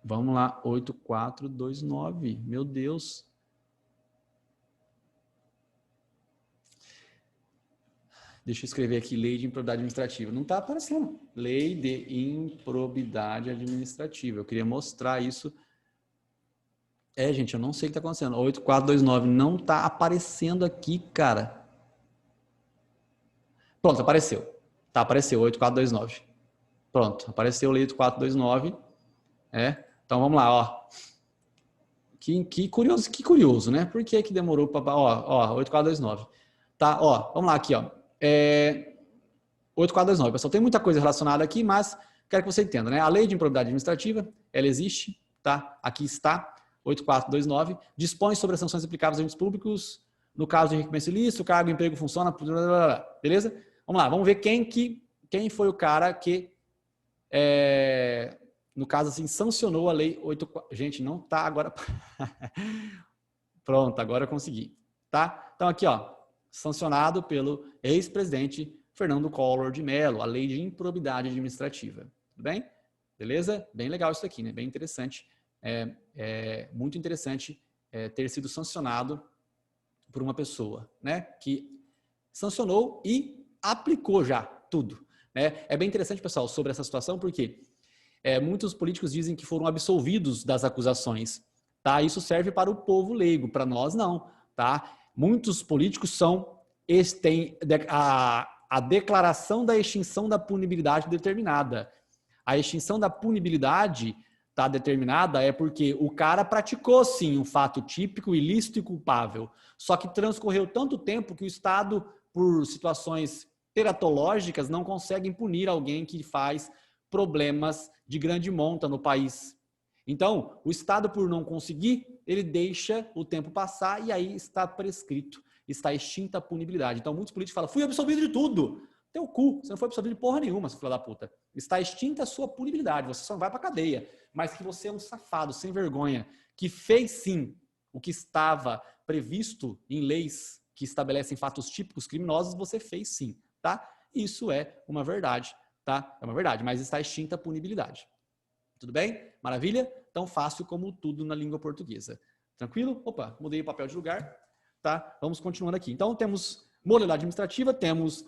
vamos lá, 8429, meu Deus. Deixa eu escrever aqui, Lei de Improbidade Administrativa. Não está aparecendo. Lei de Improbidade Administrativa. Eu queria mostrar isso. Gente, eu não sei o que está acontecendo. 8429 não está aparecendo aqui, cara. Pronto, apareceu. Tá, apareceu, 8429. Pronto, apareceu Lei 8429. Então, vamos lá, ó. Que curioso, né? Por que demorou para... Ó, 8429. Tá, ó, vamos lá aqui, ó. 8429, pessoal, tem muita coisa relacionada aqui, mas quero que você entenda, né? A Lei de Improbidade Administrativa, ela existe, tá? Aqui está, 8429, dispõe sobre as sanções aplicáveis a agentes públicos no caso de enriquecimento ilícito, o cargo, o emprego funciona, beleza? Vamos lá, vamos ver quem foi o cara que, no caso assim, sancionou a Lei 84... Gente, não tá agora... Pronto, agora eu consegui, tá? Então aqui, ó, sancionado pelo ex-presidente Fernando Collor de Mello, a Lei de Improbidade Administrativa. Tudo bem? Beleza? Bem legal isso aqui, né? Bem interessante. Muito interessante ter sido sancionado por uma pessoa, né? Que sancionou e aplicou já tudo. Né? É bem interessante, pessoal, sobre essa situação, porque muitos políticos dizem que foram absolvidos das acusações. Tá? Isso serve para o povo leigo, para nós não. Tá? Muitos políticos têm a declaração da extinção da punibilidade determinada. A extinção da punibilidade está determinada porque o cara praticou, sim, um fato típico, ilícito e culpável. Só que transcorreu tanto tempo que o Estado, por situações teratológicas, não consegue punir alguém que faz problemas de grande monta no país. Então, o Estado, por não conseguir, ele deixa o tempo passar e aí está prescrito. Está extinta a punibilidade. Então, muitos políticos falam, fui absolvido de tudo. Teu cu, você não foi absolvido de porra nenhuma, seu filho da puta. Está extinta a sua punibilidade, você só não vai pra cadeia. Mas que você é um safado, sem vergonha, que fez sim o que estava previsto em leis que estabelecem fatos típicos criminosos, você fez sim, tá? Isso é uma verdade, tá? É uma verdade, mas está extinta a punibilidade. Tudo bem? Maravilha? Tão fácil como tudo na língua portuguesa. Tranquilo? Opa, mudei o papel de lugar. Tá? Vamos continuando aqui. Então, temos moralidade administrativa, temos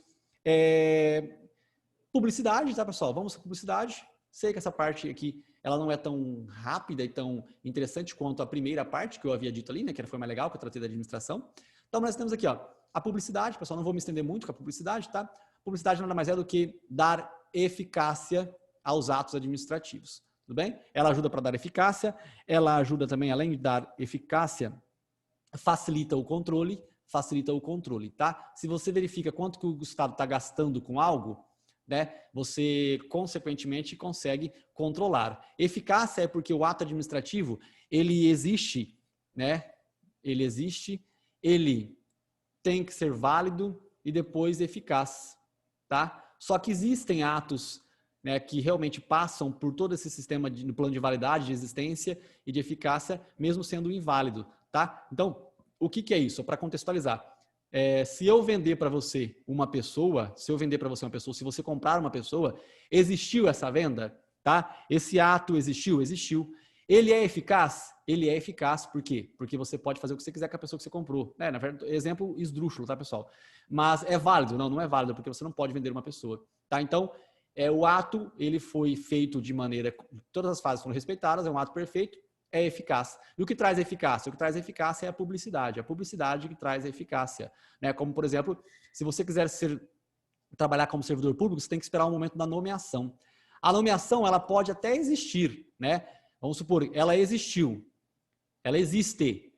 publicidade, tá, pessoal? Vamos para publicidade. Sei que essa parte aqui, ela não é tão rápida e tão interessante quanto a primeira parte que eu havia dito ali, né? Que foi mais legal, que eu tratei da administração. Então, nós temos aqui, ó, a publicidade. Pessoal, não vou me estender muito com a publicidade, tá? Publicidade nada mais é do que dar eficácia aos atos administrativos. Tudo bem? Ela ajuda para dar eficácia, ela ajuda também, além de dar eficácia facilita o controle, tá? Se você verifica quanto que o Estado está gastando com algo, né, você, consequentemente, consegue controlar. Eficácia é porque o ato administrativo, ele existe, né? Ele tem que ser válido e depois eficaz, tá? Só que existem atos, né, que realmente passam por todo esse sistema no plano de validade, de existência e de eficácia, mesmo sendo inválido, tá? Então, o que é isso? Para contextualizar, se eu vender para você uma pessoa, se você comprar uma pessoa, existiu essa venda, tá? Esse ato existiu? Existiu. Ele é eficaz? Ele é eficaz, por quê? Porque você pode fazer o que você quiser com a pessoa que você comprou. Na verdade, exemplo esdrúxulo, tá, pessoal? Mas é válido? Não, não é válido, porque você não pode vender uma pessoa, tá? Então, o ato, ele foi feito de maneira... Todas as fases foram respeitadas, é um ato perfeito, é eficaz. E o que traz eficácia? O que traz eficácia é a publicidade que traz a eficácia. Né? Como, por exemplo, se você quiser trabalhar como servidor público, você tem que esperar o momento da nomeação. A nomeação, ela pode até existir, né? Vamos supor, ela existiu, ela existe,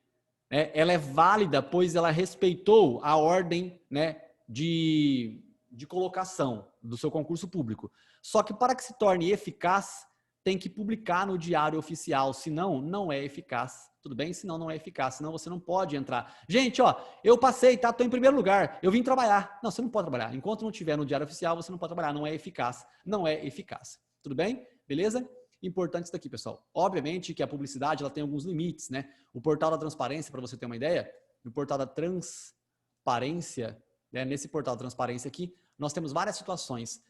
né? Ela é válida, pois ela respeitou a ordem, né, de colocação do seu concurso público. Só que para que se torne eficaz, tem que publicar no diário oficial, senão não é eficaz. Tudo bem? Senão não é eficaz, senão você não pode entrar. Gente, ó, eu passei, tá? Tô em primeiro lugar, eu vim trabalhar. Não, você não pode trabalhar. Enquanto não tiver no diário oficial, você não pode trabalhar, não é eficaz. Não é eficaz. Tudo bem? Beleza? Importante isso daqui, pessoal. Obviamente que a publicidade, ela tem alguns limites, né? O portal da transparência, para você ter uma ideia, no portal da transparência, né? Nesse portal da transparência aqui, nós temos várias situações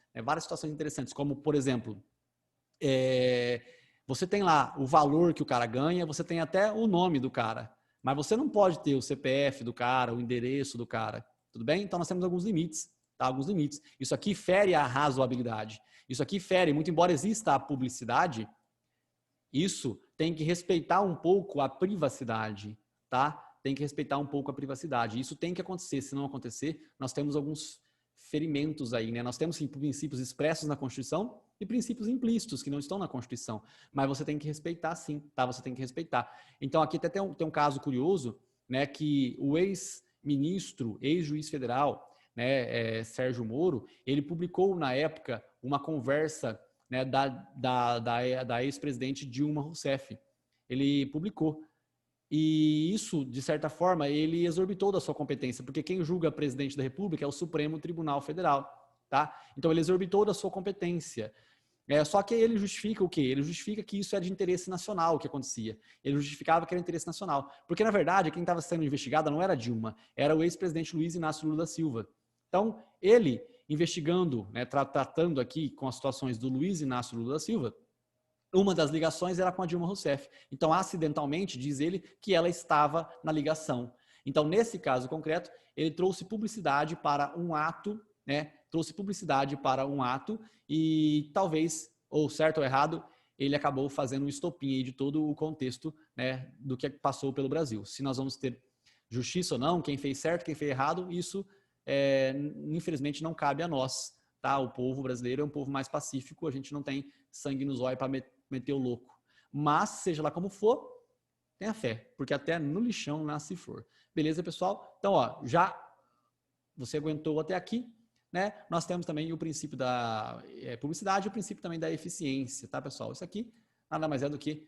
interessantes, como, por exemplo, você tem lá o valor que o cara ganha, você tem até o nome do cara, mas você não pode ter o CPF do cara, o endereço do cara, tudo bem? Então nós temos alguns limites, tá? Alguns limites. Isso aqui fere a razoabilidade. Isso aqui fere, muito embora exista a publicidade, isso tem que respeitar um pouco a privacidade, tá? Tem que respeitar um pouco a privacidade. Isso tem que acontecer. Se não acontecer, nós temos alguns ferimentos aí, né? Nós temos sim, princípios expressos na Constituição e princípios implícitos que não estão na Constituição, mas você tem que respeitar sim, tá? Você tem que respeitar. Então aqui até tem um caso curioso, né? Que o ex-ministro, ex-juiz federal, né? Sérgio Moro, ele publicou na época uma conversa, né? Da ex-presidente Dilma Rousseff. Ele publicou. E isso, de certa forma, ele exorbitou da sua competência, porque quem julga presidente da República é o Supremo Tribunal Federal, tá? Então ele exorbitou da sua competência. Só que ele justifica o quê? Ele justifica que isso é de interesse nacional o que acontecia. Ele justificava que era interesse nacional. Porque, na verdade, quem estava sendo investigado não era Dilma, era o ex-presidente Luiz Inácio Lula da Silva. Então, ele, investigando, né, tratando aqui com as situações do Luiz Inácio Lula da Silva, uma das ligações era com a Dilma Rousseff. Então, acidentalmente, diz ele que ela estava na ligação. Então, nesse caso concreto, ele trouxe publicidade para um ato, né? Trouxe publicidade para um ato e talvez, ou certo ou errado, ele acabou fazendo um estopim aí de todo o contexto, né, do que passou pelo Brasil. Se nós vamos ter justiça ou não, quem fez certo, quem fez errado, isso, infelizmente, não cabe a nós, tá? O povo brasileiro é um povo mais pacífico, a gente não tem sangue nos olhos para meter o louco. Mas, seja lá como for, tenha fé, porque até no lixão nasce flor. Beleza, pessoal? Então, ó, já você aguentou até aqui, né? Nós temos também o princípio da publicidade e o princípio também da eficiência, tá, pessoal? Isso aqui nada mais é do que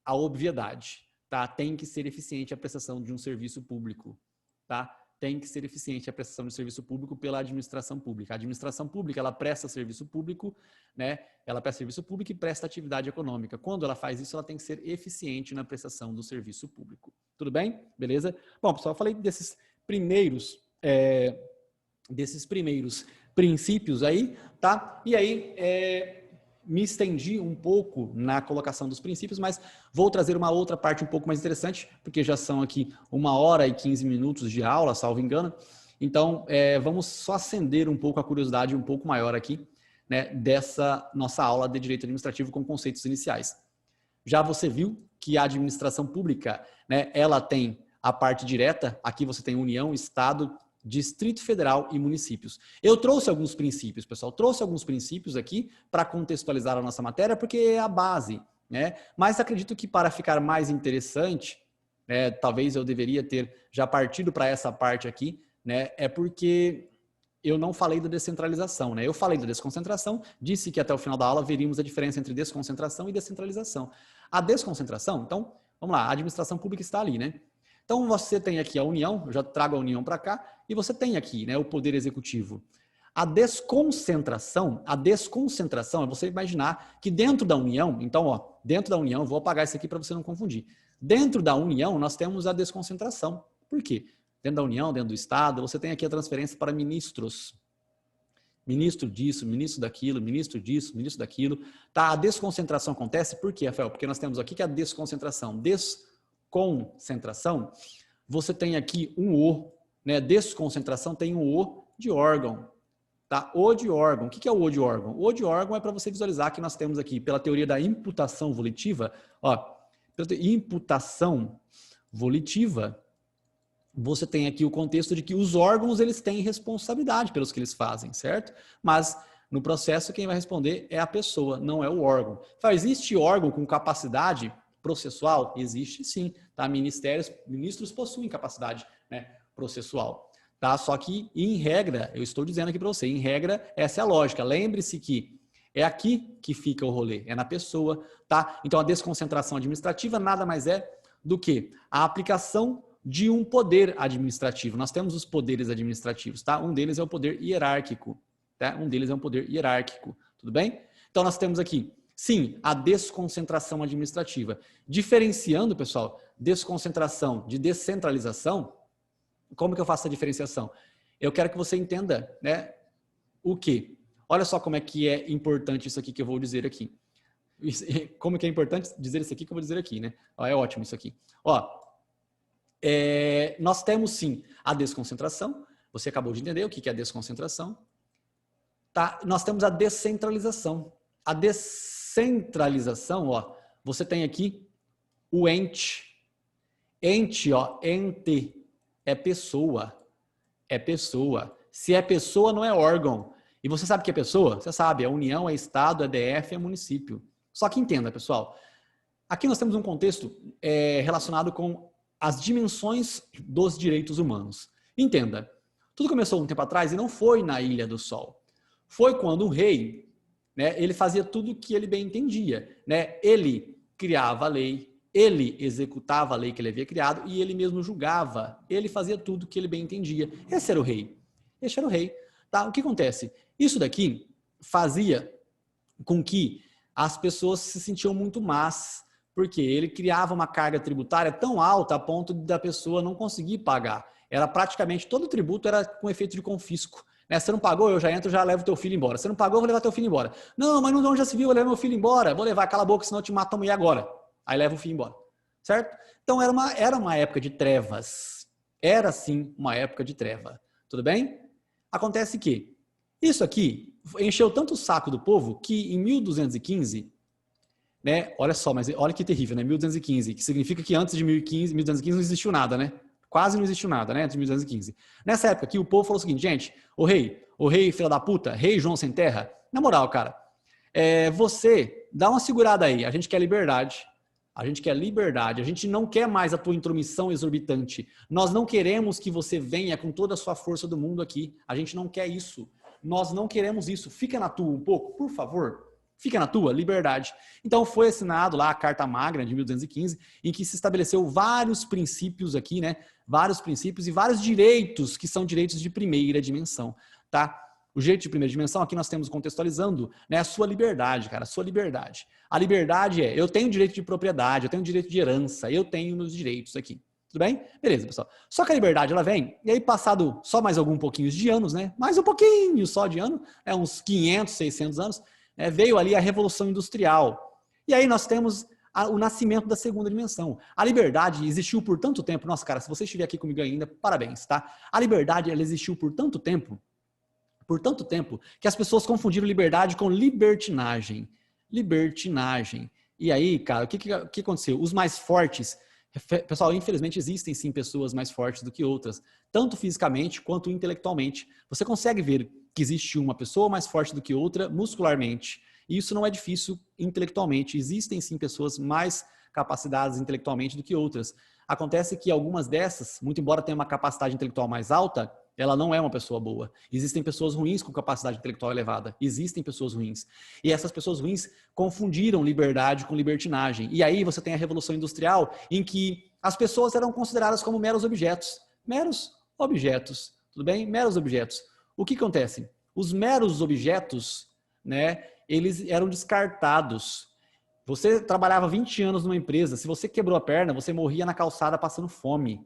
a obviedade, tá? Tem que ser eficiente a prestação de um serviço público, tá? Tem que ser eficiente a prestação de serviço público pela administração pública. A administração pública, ela presta serviço público, né? Ela presta serviço público e presta atividade econômica. Quando ela faz isso, ela tem que ser eficiente na prestação do serviço público. Tudo bem? Beleza? Bom, pessoal, eu falei desses primeiros princípios aí, tá? E aí, me estendi um pouco na colocação dos princípios, mas vou trazer uma outra parte um pouco mais interessante, porque já são aqui 1h e 15 minutos de aula, salvo engano. Então, vamos só acender um pouco a curiosidade um pouco maior aqui, né, dessa nossa aula de Direito Administrativo com conceitos iniciais. Já você viu que a administração pública, né, ela tem a parte direta, aqui você tem União, Estado, Distrito Federal e municípios. Eu trouxe alguns princípios, pessoal, trouxe alguns princípios aqui para contextualizar a nossa matéria, porque é a base, né? Mas acredito que para ficar mais interessante, né, talvez eu deveria ter já partido para essa parte aqui, né, é porque eu não falei da descentralização, né? Eu falei da desconcentração, disse que até o final da aula veríamos a diferença entre desconcentração e descentralização. A desconcentração, então, vamos lá, a administração pública está ali, né? Então, você tem aqui a União, eu já trago a União para cá, e você tem aqui, né, o Poder Executivo. A desconcentração é você imaginar que dentro da União, então, ó, dentro da União, vou apagar isso aqui para você não confundir. Dentro da União, nós temos a desconcentração. Por quê? Dentro da União, dentro do Estado, você tem aqui a transferência para ministros. Ministro disso, ministro daquilo, ministro disso, ministro daquilo. Tá, a desconcentração acontece por quê, Rafael? Porque nós temos aqui que a desconcentração. Desconcentração, você tem aqui um O, né? Desconcentração tem um O de órgão. Tá? O de órgão. O que é o O de órgão? O O de órgão é para você visualizar que nós temos aqui, pela teoria da imputação volitiva, ó, pela imputação volitiva, você tem aqui o contexto de que os órgãos eles têm responsabilidade pelos que eles fazem, certo? Mas no processo quem vai responder é a pessoa, não é o órgão. Existe órgão com capacidade processual? Existe sim, tá? Ministros possuem capacidade, né, processual, tá? Só que em regra, eu estou dizendo aqui para você, em regra essa é a lógica. Lembre-se que é aqui que fica o rolê, é na pessoa, tá? Então a desconcentração administrativa nada mais é do que a aplicação de um poder administrativo. Nós temos os poderes administrativos, tá? Um deles é o poder hierárquico, tá? Um deles é um poder hierárquico, tudo bem? Então nós temos aqui, sim, a desconcentração administrativa. Diferenciando, pessoal, desconcentração de descentralização, como que eu faço a diferenciação? Eu quero que você entenda, né, o quê? Olha só como é que é importante isso aqui que eu vou dizer aqui. Como que é importante dizer isso aqui que eu vou dizer aqui, né? Ó, é ótimo isso aqui. Ó, nós temos sim a desconcentração, você acabou de entender o que é a desconcentração, tá? Nós temos a descentralização. A descentralização, ó, você tem aqui o ente. Ente, ó, ente, é pessoa. É pessoa. Se é pessoa, não é órgão. E você sabe o que é pessoa? Você sabe, é União, é Estado, é DF, é município. Só que entenda, pessoal, aqui nós temos um contexto relacionado com as dimensões dos direitos humanos. Entenda, tudo começou um tempo atrás e não foi na Ilha do Sol. Foi quando o rei, né, ele fazia tudo o que ele bem entendia. Né? Ele criava a lei, ele executava a lei que ele havia criado e ele mesmo julgava. Ele fazia tudo o que ele bem entendia. Esse era o rei. Esse era o rei. Tá? O que acontece? Isso daqui fazia com que as pessoas se sentiam muito más, porque ele criava uma carga tributária tão alta a ponto da pessoa não conseguir pagar. Era praticamente, todo o tributo era com efeito de confisco. Né? Você não pagou, eu já entro, já levo teu filho embora. Você não pagou, eu vou levar teu filho embora. Não, mas não já se viu, eu vou levar meu filho embora. Vou levar, cala a boca, senão eu te mato amanhã agora. Aí leva o filho embora. Certo? Então era uma época de trevas. Era sim uma época de treva. Tudo bem? Acontece que isso aqui encheu tanto o saco do povo que em 1215... né? Olha só, mas olha que terrível, né? 1215, que significa que antes de 1215 não existiu nada, né? Quase não existiu nada, né? Antes de 1215. Nessa época aqui, o povo falou o seguinte, gente, o rei filho da puta, rei João Sem Terra, na moral, cara, você dá uma segurada aí, a gente quer liberdade, a gente não quer mais a tua intromissão exorbitante, nós não queremos que você venha com toda a sua força do mundo aqui, a gente não quer isso, nós não queremos isso, fica na tua um pouco, por favor. Fica na tua, liberdade. Então foi assinado lá a Carta Magna de 1215, em que se estabeleceu vários princípios aqui, né? Vários princípios e vários direitos que são direitos de primeira dimensão, tá? O direito de primeira dimensão, aqui nós temos contextualizando, né, a sua liberdade, cara, a sua liberdade. A liberdade eu tenho direito de propriedade, eu tenho direito de herança, eu tenho meus direitos aqui. Tudo bem? Beleza, pessoal. Só que a liberdade, ela vem, e aí passado só mais algum pouquinhos de anos, né? Mais um pouquinho só de ano, uns 500, 600 anos, veio ali a Revolução Industrial. E aí nós temos o nascimento da segunda dimensão. A liberdade existiu por tanto tempo. Nossa, cara, se você estiver aqui comigo ainda, parabéns, tá? A liberdade, ela existiu por tanto tempo, que as pessoas confundiram liberdade com libertinagem. Libertinagem. E aí, cara, o que aconteceu? Os mais fortes... Pessoal, infelizmente existem sim pessoas mais fortes do que outras, tanto fisicamente quanto intelectualmente. Você consegue ver que existe uma pessoa mais forte do que outra muscularmente. E isso não é difícil intelectualmente. Existem sim pessoas mais capacidades intelectualmente do que outras. Acontece que algumas dessas, muito embora tenha uma capacidade intelectual mais alta, ela não é uma pessoa boa. Existem pessoas ruins com capacidade intelectual elevada. Existem pessoas ruins. E essas pessoas ruins confundiram liberdade com libertinagem. E aí você tem a Revolução Industrial, em que as pessoas eram consideradas como meros objetos. Meros objetos. Tudo bem? Meros objetos. O que acontece? Os meros objetos, né, eles eram descartados. Você trabalhava 20 anos numa empresa, se você quebrou a perna, você morria na calçada passando fome.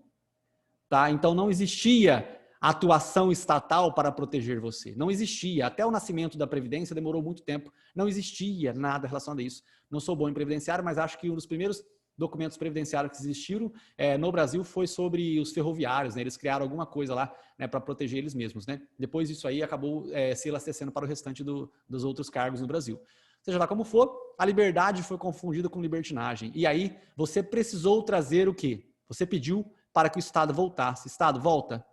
Tá? Então não existia atuação estatal para proteger você. Não existia. Até o nascimento da Previdência demorou muito tempo. Não existia nada relacionado a isso. Não sou bom em previdenciário, mas acho que um dos primeiros documentos previdenciários que existiram no Brasil foi sobre os ferroviários. Né? Eles criaram alguma coisa lá, né, para proteger eles mesmos. Né? Depois isso aí acabou se elastecendo para o restante dos outros cargos no Brasil. Seja lá como for, a liberdade foi confundida com libertinagem. E aí você precisou trazer o quê? Você pediu para que o Estado voltasse. Estado, volta.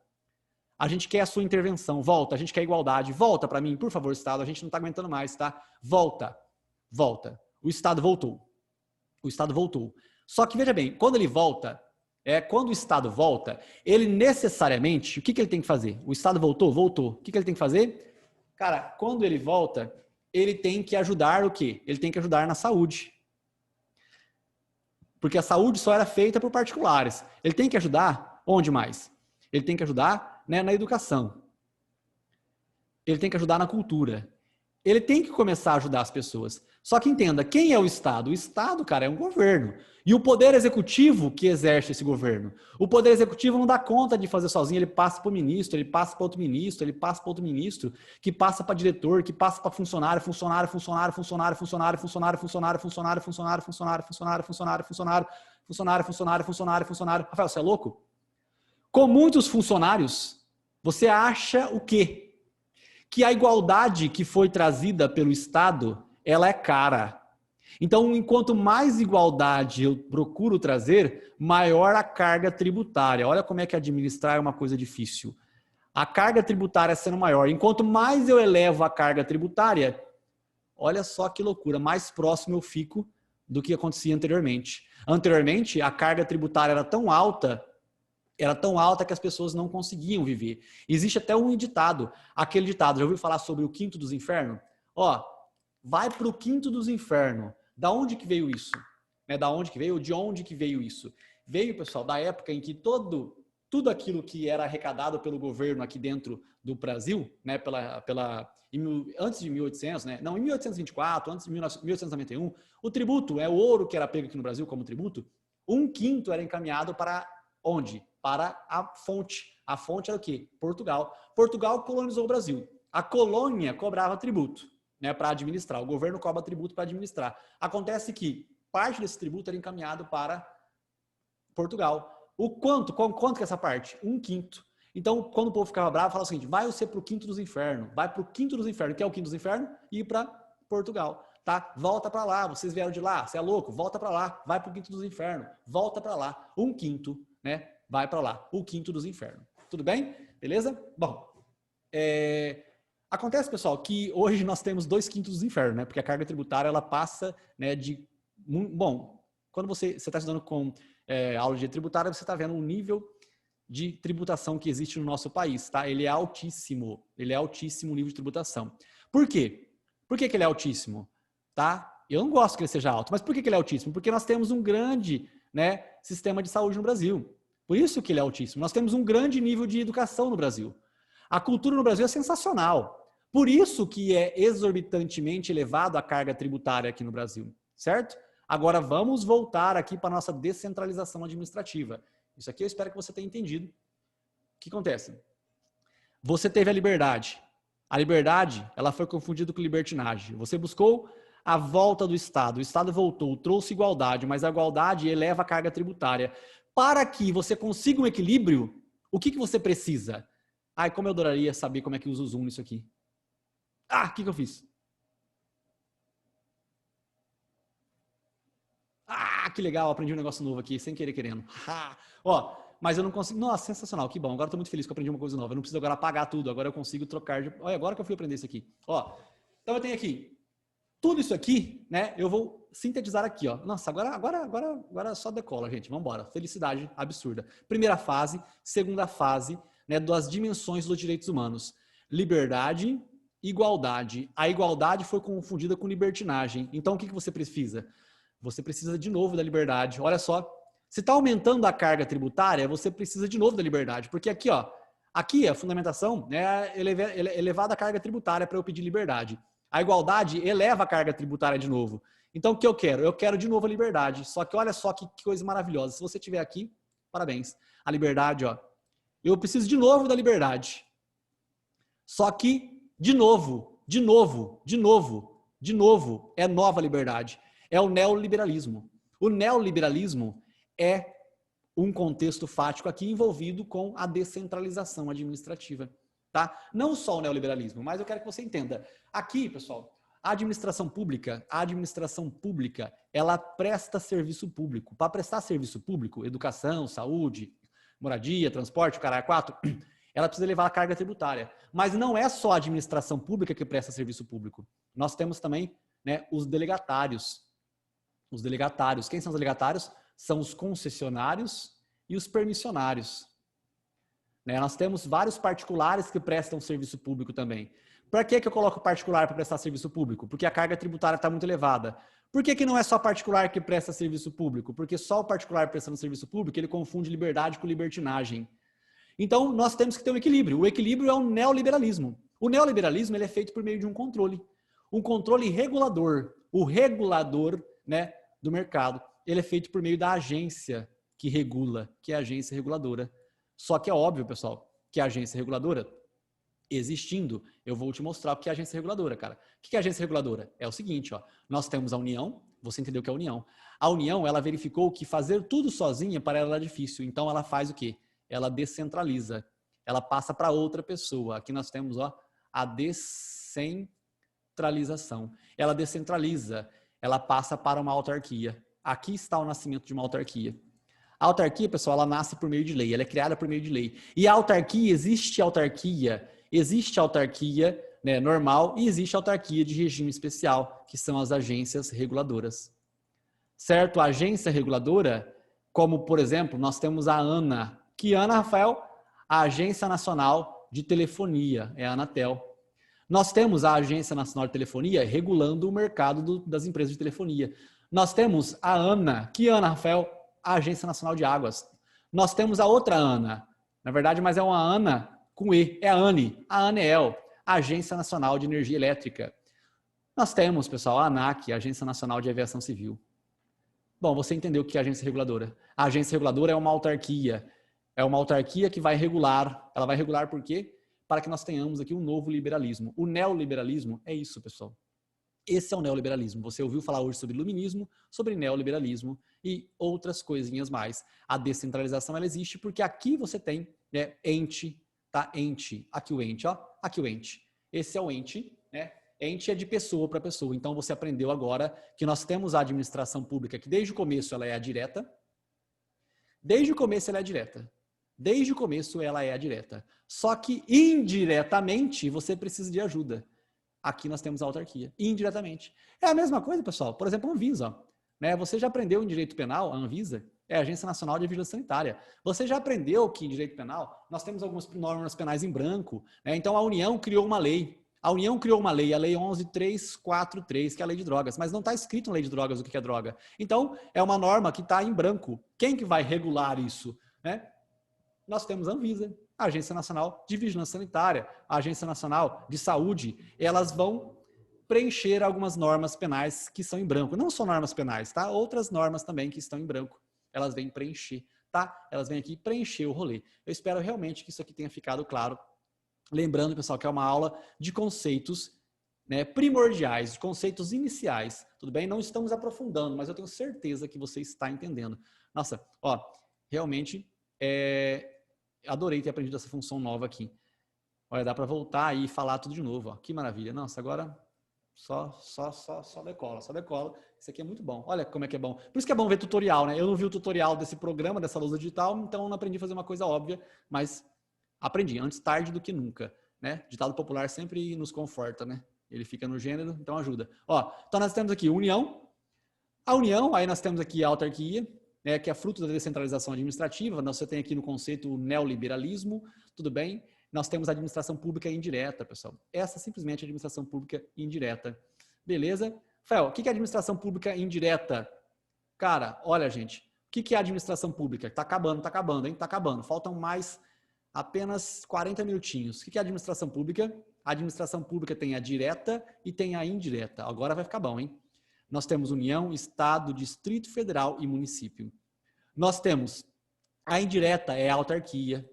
A gente quer a sua intervenção, volta. A gente quer igualdade, volta para mim, por favor, Estado. A gente não está aguentando mais, tá? Volta, volta. O Estado voltou. O Estado voltou. Só que, veja bem, quando ele volta, quando o Estado volta, ele necessariamente, o que ele tem que fazer? O Estado voltou? Voltou. O que ele tem que fazer? Cara, quando ele volta, ele tem que ajudar o quê? Ele tem que ajudar na saúde. Porque a saúde só era feita por particulares. Ele tem que ajudar onde mais? Ele tem que ajudar, né, na educação. Ele tem que ajudar na cultura. Ele tem que começar a ajudar as pessoas. Só que entenda, quem é o Estado? O Estado, cara, é um governo. E o poder executivo que exerce esse governo. O poder executivo não dá conta de fazer sozinho, ele passa para o ministro, ele passa para outro ministro, ele passa para outro ministro, que passa para diretor, que passa para funcionário, funcionário, funcionário, funcionário, funcionário, funcionário, funcionário, funcionário, funcionário, funcionário, funcionário, funcionário, funcionário, funcionário, funcionário, funcionário, funcionário. Rafael, você é louco? Com muitos funcionários, você acha o quê? Que a igualdade que foi trazida pelo Estado, ela é cara. Então, enquanto mais igualdade eu procuro trazer, maior a carga tributária. Olha como é que administrar é uma coisa difícil. A carga tributária sendo maior. Enquanto mais eu elevo a carga tributária, olha só que loucura, mais próximo eu fico do que acontecia anteriormente. Anteriormente, a carga tributária era tão alta que as pessoas não conseguiam viver. Existe até um ditado, aquele ditado, já ouviu falar sobre o quinto dos infernos? Ó, vai para o quinto dos infernos. Da onde que veio isso? Da onde que veio? De onde que veio isso? Veio, pessoal, da época em que tudo aquilo que era arrecadado pelo governo aqui dentro do Brasil, né, antes de 1800, né? Não, em 1824, antes de 1891, o tributo, o ouro que era pego aqui no Brasil como tributo, 1/5 era encaminhado para onde? Para a fonte. A fonte era o quê? Portugal. Portugal colonizou o Brasil. A colônia cobrava tributo, né, para administrar. O governo cobra tributo para administrar. Acontece que parte desse tributo era encaminhado para Portugal. Quanto que é essa parte? 1/5. Então, quando o povo ficava bravo, falava o seguinte: vai você para o quinto dos infernos. Vai para o quinto dos infernos. O que é o quinto dos infernos? Ir para Portugal. Tá? Volta para lá. Vocês vieram de lá. Você é louco? Volta para lá. Vai para o quinto dos infernos. Volta para lá. 1/5, né? Vai para lá. O quinto dos infernos. Tudo bem? Beleza? Bom, acontece, pessoal, que hoje nós temos 2/5 dos infernos, né? Porque a carga tributária, ela passa, né, de... Bom, quando você está estudando com aula de tributária, você está vendo um nível de tributação que existe no nosso país, tá? Ele é altíssimo. Ele é altíssimo o nível de tributação. Por quê? Por que ele é altíssimo? Tá? Eu não gosto que ele seja alto, mas por que ele é altíssimo? Porque nós temos um grande, né, sistema de saúde no Brasil. Por isso que ele é altíssimo. Nós temos um grande nível de educação no Brasil. A cultura no Brasil é sensacional. Por isso que é exorbitantemente elevado a carga tributária aqui no Brasil, certo? Agora vamos voltar aqui para a nossa descentralização administrativa. Isso aqui eu espero que você tenha entendido. O que acontece? Você teve a liberdade. A liberdade, ela foi confundida com libertinagem. Você buscou a volta do Estado. O Estado voltou, trouxe igualdade, mas a igualdade eleva a carga tributária. Para que você consiga um equilíbrio, o que você precisa? Ai, como eu adoraria saber como é que usa o Zoom nisso aqui. Ah, o que eu fiz? Ah, que legal, aprendi um negócio novo aqui, sem querer querendo. Ó, mas eu não consigo... Nossa, sensacional, que bom. Agora eu tô muito feliz que eu aprendi uma coisa nova. Eu não preciso agora apagar tudo, agora eu consigo trocar de... Olha, agora que eu fui aprender isso aqui. Ó, então eu tenho aqui Tudo isso aqui, né, eu vou sintetizar aqui, ó. Nossa, agora só decola, gente. Vamos embora. Felicidade absurda. Primeira fase, segunda fase, né, das dimensões dos direitos humanos. Liberdade, igualdade. A igualdade foi confundida com libertinagem. Então, o que você precisa? Você precisa de novo da liberdade. Olha só, se está aumentando a carga tributária, você precisa de novo da liberdade. Porque aqui, ó, aqui a fundamentação é elevada a carga tributária para eu pedir liberdade. A igualdade eleva a carga tributária de novo. Então, o que eu quero? Eu quero de novo a liberdade. Só que olha só que coisa maravilhosa. Se você tiver aqui, parabéns. A liberdade, ó. Eu preciso de novo da liberdade. Só que, de novo, é nova liberdade. É o neoliberalismo. O neoliberalismo é um contexto fático aqui envolvido com a descentralização administrativa. Tá? Não só o neoliberalismo, mas eu quero que você entenda. Aqui, pessoal, a administração pública, ela presta serviço público. Para prestar serviço público, educação, saúde, moradia, transporte, o caralho 4, ela precisa levar a carga tributária. Mas não é só a administração pública que presta serviço público. Nós temos também, né, os delegatários. Os delegatários. Quem são os delegatários? São os concessionários e os permissionários. Nós temos vários particulares que prestam serviço público também. Por que eu coloco particular para prestar serviço público? Porque a carga tributária está muito elevada. Por que não é só particular que presta serviço público? Porque só o particular prestando serviço público, ele confunde liberdade com libertinagem. Então, nós temos que ter um equilíbrio. O equilíbrio é o neoliberalismo. O neoliberalismo ele é feito por meio de um controle regulador. O regulador, né, do mercado. Ele é feito por meio da agência que regula, que é a agência reguladora. Só que é óbvio, pessoal, que a agência reguladora, existindo, eu vou te mostrar o que é a agência reguladora, cara. O que é a agência reguladora? É o seguinte, ó, nós temos a União, você entendeu o que é a União. A União, ela verificou que fazer tudo sozinha para ela é difícil, então ela faz o quê? Ela descentraliza, ela passa para outra pessoa. Aqui nós temos, ó, a descentralização. Ela descentraliza, ela passa para uma autarquia. Aqui está o nascimento de uma autarquia. A autarquia, pessoal, ela nasce por meio de lei, ela é criada por meio de lei. E a autarquia, existe autarquia, né, normal e existe autarquia de regime especial, que são as agências reguladoras. Certo? A agência reguladora, como, por exemplo, nós temos a ANA. Que ANA, Rafael? A Agência Nacional de Telefonia, é a Anatel. Nós temos a Agência Nacional de Telefonia regulando o mercado das empresas de telefonia. Nós temos a ANA. Que ANA, Rafael? A Agência Nacional de Águas. Nós temos a outra ANA, na verdade, mas é uma ANA com E, é a ANE, a ANEEL, a Agência Nacional de Energia Elétrica. Nós temos, pessoal, a ANAC, a Agência Nacional de Aviação Civil. Bom, você entendeu o que é a agência reguladora. A agência reguladora é uma autarquia que vai regular. Ela vai regular por quê? Para que nós tenhamos aqui um novo liberalismo. O neoliberalismo é isso, pessoal. Esse é o neoliberalismo. Você ouviu falar hoje sobre iluminismo, sobre neoliberalismo e outras coisinhas mais. A descentralização ela existe porque aqui você tem, né, ente, tá? Ente. Aqui o ente, ó. Aqui o ente. Esse é o ente, né? Ente é de pessoa para pessoa. Então você aprendeu agora que nós temos a administração pública que desde o começo ela é a direta. Desde o começo ela é a direta. Desde o começo ela é a direta. Só que indiretamente você precisa de ajuda. Aqui nós temos a autarquia, indiretamente. É a mesma coisa, pessoal. Por exemplo, a Anvisa. Né? Você já aprendeu em direito penal, a Anvisa é a Agência Nacional de Vigilância Sanitária. Você já aprendeu que em direito penal nós temos algumas normas penais em branco. Né? Então a União criou uma lei. A União criou uma lei, a Lei 11.343, que é a lei de drogas. Mas não está escrito na lei de drogas o que é droga. Então é uma norma que está em branco. Quem que vai regular isso? Né? Nós temos a Anvisa, a Agência Nacional de Vigilância Sanitária, a Agência Nacional de Saúde, elas vão preencher algumas normas penais que são em branco. Não só normas penais, tá? Outras normas também que estão em branco. Elas vêm preencher, tá? Elas vêm aqui preencher o rolê. Eu espero realmente que isso aqui tenha ficado claro. Lembrando, pessoal, que é uma aula de conceitos, né, primordiais, de conceitos iniciais. Tudo bem? Não estamos aprofundando, mas eu tenho certeza que você está entendendo. Nossa, ó, realmente adorei ter aprendido essa função nova aqui. Olha, dá para voltar e falar tudo de novo. Ó. Que maravilha. Nossa, agora só decola, só decola. Isso aqui é muito bom. Olha como é que é bom. Por isso que é bom ver tutorial, né? Eu não vi o tutorial desse programa, dessa lousa digital, então não aprendi a fazer uma coisa óbvia, mas aprendi. Antes tarde do que nunca, né? Ditado popular sempre nos conforta, né? ele fica no gênero, então ajuda. Ó, então nós temos aqui união. A união, aí nós temos aqui a autarquia, né, que é fruto da descentralização administrativa. Você tem aqui no conceito o neoliberalismo, tudo bem? Nós temos a administração pública indireta, pessoal. Essa é simplesmente a administração pública indireta. Beleza? Rafael, o que é administração pública indireta? Cara, olha, gente, o que é administração pública? Tá acabando, hein? Tá acabando. Faltam mais apenas 40 minutinhos. O que é administração pública? A administração pública tem a direta e tem a indireta. Agora vai ficar bom, hein? Nós temos União, Estado, Distrito Federal e município. Nós temos a indireta, é a autarquia,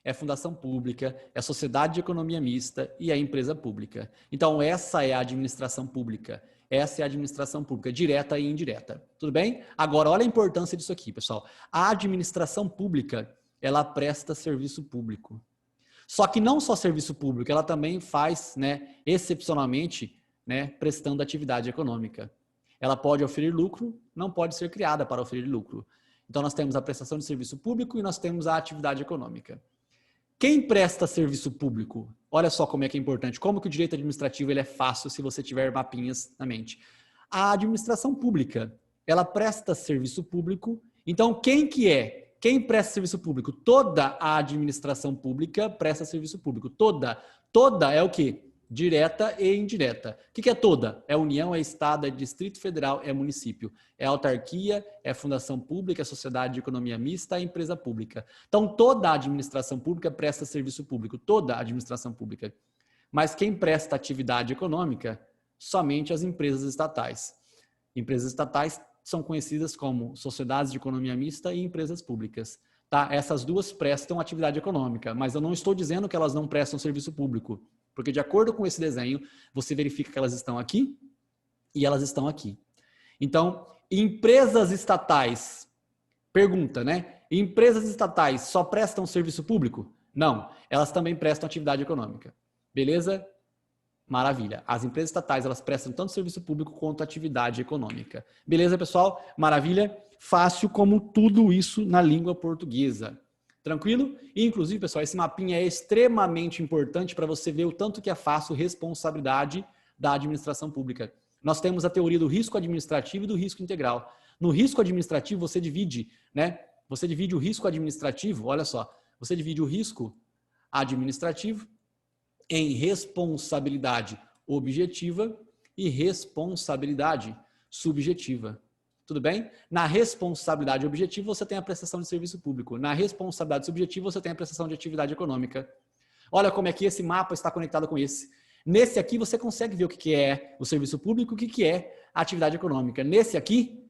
é fundação pública, é sociedade de economia mista e é empresa pública. Então, essa é a administração pública. Essa é a administração pública, direta e indireta. Tudo bem? Agora, olha a importância disso aqui, pessoal. A administração pública, ela presta serviço público. Só que não só serviço público, ela também faz, né, excepcionalmente, né, prestando atividade econômica. Ela pode oferir lucro, não pode ser criada para oferir lucro. Então, nós temos a prestação de serviço público e nós temos a atividade econômica. Quem presta serviço público? Olha só como é que é importante. Como que o direito administrativo ele é fácil se você tiver mapinhas na mente. A administração pública, ela presta serviço público. Então, quem que é? Quem presta serviço público? Toda a administração pública presta serviço público. Toda. Toda é o quê? Direta e indireta. O que é toda? É União, é Estado, é Distrito Federal, é município. É autarquia, é fundação pública, é sociedade de economia mista, é empresa pública. Então, toda a administração pública presta serviço público. Toda a administração pública. Mas quem presta atividade econômica? Somente as empresas estatais. Empresas estatais são conhecidas como sociedades de economia mista e empresas públicas. Tá? Essas duas prestam atividade econômica, mas eu não estou dizendo que elas não prestam serviço público. Porque de acordo com esse desenho, você verifica que elas estão aqui e elas estão aqui. Então, empresas estatais, pergunta, né? Empresas estatais só prestam serviço público? Não, elas também prestam atividade econômica. Beleza? Maravilha. As empresas estatais, elas prestam tanto serviço público quanto atividade econômica. Beleza, pessoal? Maravilha. Fácil como tudo isso na língua portuguesa. Tranquilo? E, inclusive, pessoal, esse mapinha é extremamente importante para você ver o tanto que é fácil responsabilidade da administração pública. Nós temos a teoria do risco administrativo e do risco integral. No risco administrativo, você divide, né? Você divide o risco administrativo, olha só, você divide o risco administrativo em responsabilidade objetiva e responsabilidade subjetiva. Tudo bem? Na responsabilidade objetiva, você tem a prestação de serviço público. Na responsabilidade subjetiva, você tem a prestação de atividade econômica. Olha como é que esse mapa está conectado com esse. Nesse aqui, você consegue ver o que é o serviço público, o que é a atividade econômica. Neste aqui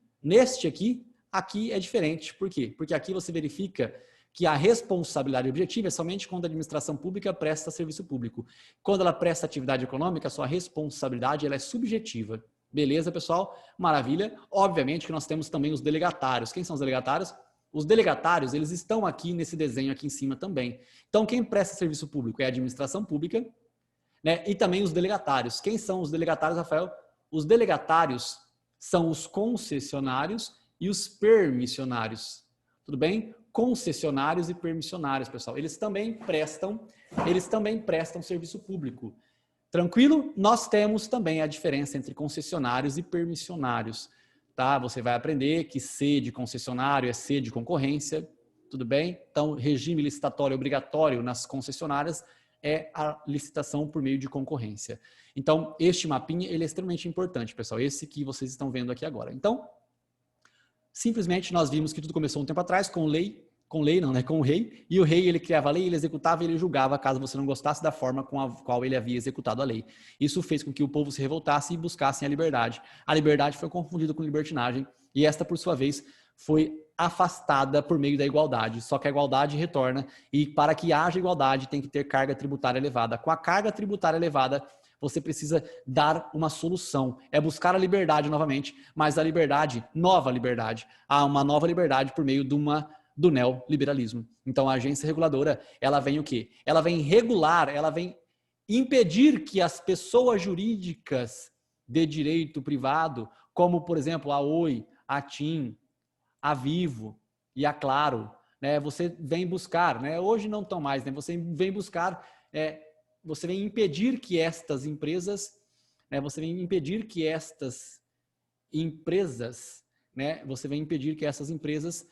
é diferente. Por quê? Porque aqui você verifica que a responsabilidade objetiva é somente quando a administração pública presta serviço público. Quando ela presta atividade econômica, a sua responsabilidade ela é subjetiva. Beleza, pessoal? Maravilha. Obviamente que nós temos também os delegatários. Quem são os delegatários? Os delegatários, eles estão aqui nesse desenho aqui em cima também. Então, quem presta serviço público é a administração pública, né? E também os delegatários. Quem são os delegatários, Rafael? Os delegatários são os concessionários e os permissionários. Tudo bem? Concessionários e permissionários, pessoal. Eles também prestam serviço público. Tranquilo? Nós temos também a diferença entre concessionários e permissionários, tá? Você vai aprender que C de concessionário é C de concorrência, tudo bem? Então, regime licitatório obrigatório nas concessionárias é a licitação por meio de concorrência. Então, este mapinha, ele é extremamente importante, pessoal, esse que vocês estão vendo aqui agora. Então, simplesmente nós vimos que tudo começou um tempo atrás com o rei, e o rei ele criava a lei, ele executava e ele julgava caso você não gostasse da forma com a qual ele havia executado a lei. Isso fez com que o povo se revoltasse e buscassem a liberdade. A liberdade foi confundida com libertinagem e esta, por sua vez, foi afastada por meio da igualdade. Só que a igualdade retorna e para que haja igualdade tem que ter carga tributária elevada. Com a carga tributária elevada, você precisa dar uma solução. É buscar a liberdade novamente, mas a liberdade, nova liberdade. Há uma nova liberdade por meio do neoliberalismo. Então, a agência reguladora, ela vem o quê? Ela vem regular, ela vem impedir que as pessoas jurídicas de direito privado, como, por exemplo, a Oi, a TIM, a Vivo e a Claro, né? Você vem buscar, né? Hoje não estão mais, né? Você vem buscar, você vem impedir que estas empresas né, você vem impedir que estas empresas, né, você vem impedir que essas empresas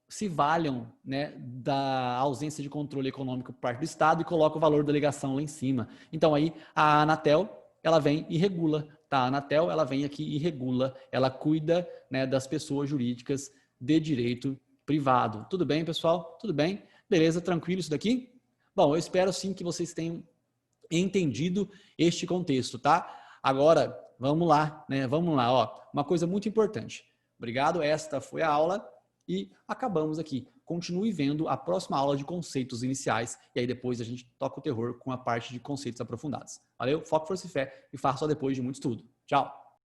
se valham, né, da ausência de controle econômico por parte do Estado e coloca o valor da ligação lá em cima. Então aí a Anatel, ela vem e regula, tá? A Anatel, ela vem aqui e regula, ela cuida, né, das pessoas jurídicas de direito privado. Tudo bem, pessoal? Tudo bem? Beleza, tranquilo isso daqui? Bom, eu espero sim que vocês tenham entendido este contexto, tá? Agora, vamos lá, né? Vamos lá, ó. Uma coisa muito importante. Obrigado, esta foi a aula. E acabamos aqui. Continue vendo a próxima aula de conceitos iniciais e aí depois a gente toca o terror com a parte de conceitos aprofundados. Valeu? Foco, força e fé e faça só depois de muito estudo. Tchau!